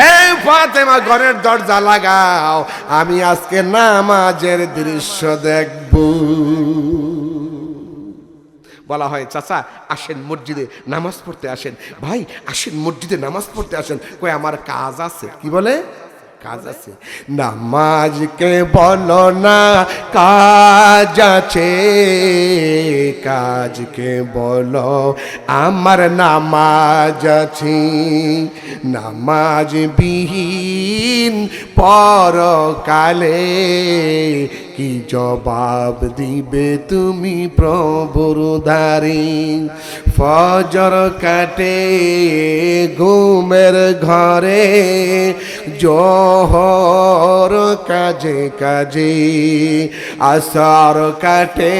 এই ফাতেমা, ঘরের দরজা লাগাও, আমি আজকে নামাজের দৃশ্য দেখব। বলা হয়, চাচা আসেন মসজিদে নামাজ পড়তে আসেন, ভাই আসেন মসজিদে নামাজ পড়তে আসেন। কই আমার কাজ আছে। কি বলে? কাজ আছে। নামাজকে বলো না কাজ আছে, কাজকে বলো আমার নামাজ আছে। নামাজ বিহীন পরকালে কি জবাব দিবে তুমি প্রভুর দ্বারে? ফজর কাটে ঘুমের ঘরে, জোহর কাজে কাজে, আসর কাটে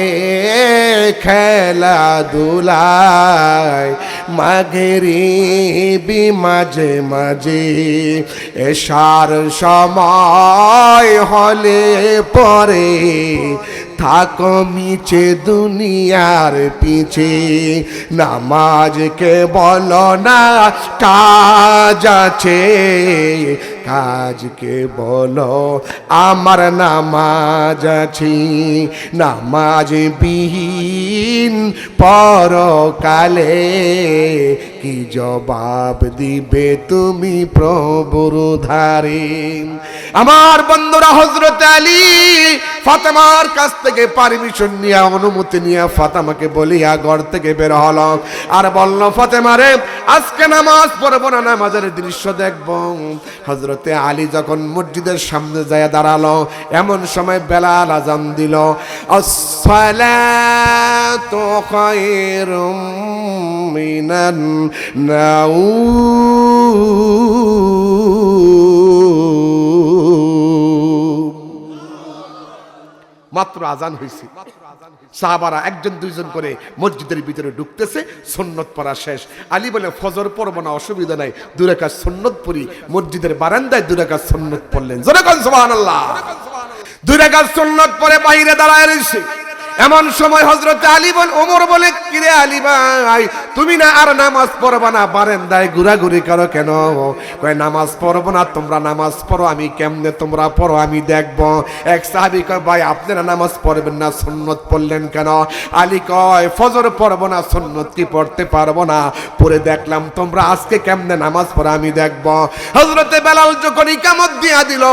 খেলাধুলায়, মাগরিবি মাঝে মাঝে, এশার সময় হলে পরে থাকো মিছে দুনিয়ার পিছে। নামাজকে বলো না কাজ আছে, কাজকে বলো আমার নামাজ আছি নামাজ বিহীন পরকালে কি জবাব দিবে তুমি প্রভুর ধারে আমার বন্ধুরা হযরত আলী ফাতেমার কাছ থেকে পারমিশন নিয়ে অনুমতি নিয়ে ফাতেমাকে বলিয়া ঘর থেকে বের হলো আর বলল ফাতেমা রে আজকে নামাজ পড়ব না নামাজের দৃশ্য দেখব হযরতে আলী যখন মসজিদের সামনে যায় দাঁড়ালো এমন সময় বেলাল আযান দিল আসসালাতু খায়রুম মিনান মাত্র আজান হয়েছে সাহাবারা একজন দুইজন করে মসজিদের ভিতরে ঢুকতেছে সুন্নত পড়া শেষ আলী বলে ফজর পড়ব না অসুবিধা নাই দুই রাকাত সুন্নত পড়ি মসজিদের বারান্দায় দুই রাকাত সুন্নত পড়লেন জোরে কোন সুবহানাল্লাহ দুই রাকাত সুন্নত পড়ে বাইরে দাঁড়ায় রইছে এমন সময় হযরত আলী বল ওমর বলে কিরে আলী ভাই তুমি না আর নামাজ পড়বা না বারান্দায় ঘোরাঘুরি করো কেন কয় নামাজ পড়বো না তোমরা নামাজ পড়ো আমি কেমনে তোমরা পড়ো আমি দেখব এক সাহাবী কয় ভাই আপনারা নামাজ পড়বেন না সুন্নত পড়লেন কেন আলী কয় ফজর পড়বো না সুন্নত কি পড়তে পারবো না পড়ে দেখলাম তোমরা আজকে কেমনে নামাজ পড়ো আমি দেখব হযরতে বেলাল যখন ইকামত দিয়া দিল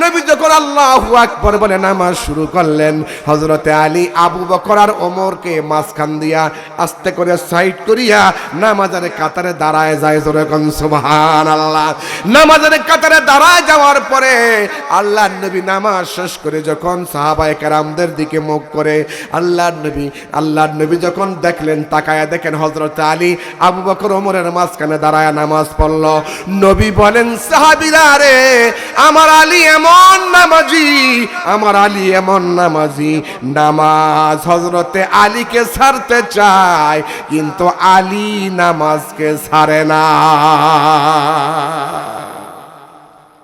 নবী যখন আল্লাহু আকবার বলে নামাজ শুরু করলেন হযরতে আলী আবু বকর আর ওমরকে মাঝখান দিয়া আস্তে করে সাইড করিয়া নামাজের কাতারে দাঁড়ায় যায় জোরে কোন সুবহানাল্লাহ নামাজের কাতারে দাঁড়ায় যাওয়ার পরে আল্লাহর নবী নামাজ শেষ করে যখন সাহাবায়ে কেরামদের দিকে মুখ করে আল্লাহর নবী যখন দেখলেন তাকায়া দেখেন হযরত আলী আবু বকর ওমরের মাঝখানে দাঁড়ায় নামাজ পড়ল নবী বলেন সাহাবীরা রে আমার আলী এমন নামাজি নামাজ হযরতে আলীকে ছাড়তে চায় কিন্তু আলী নামাজকে ছাড়ে না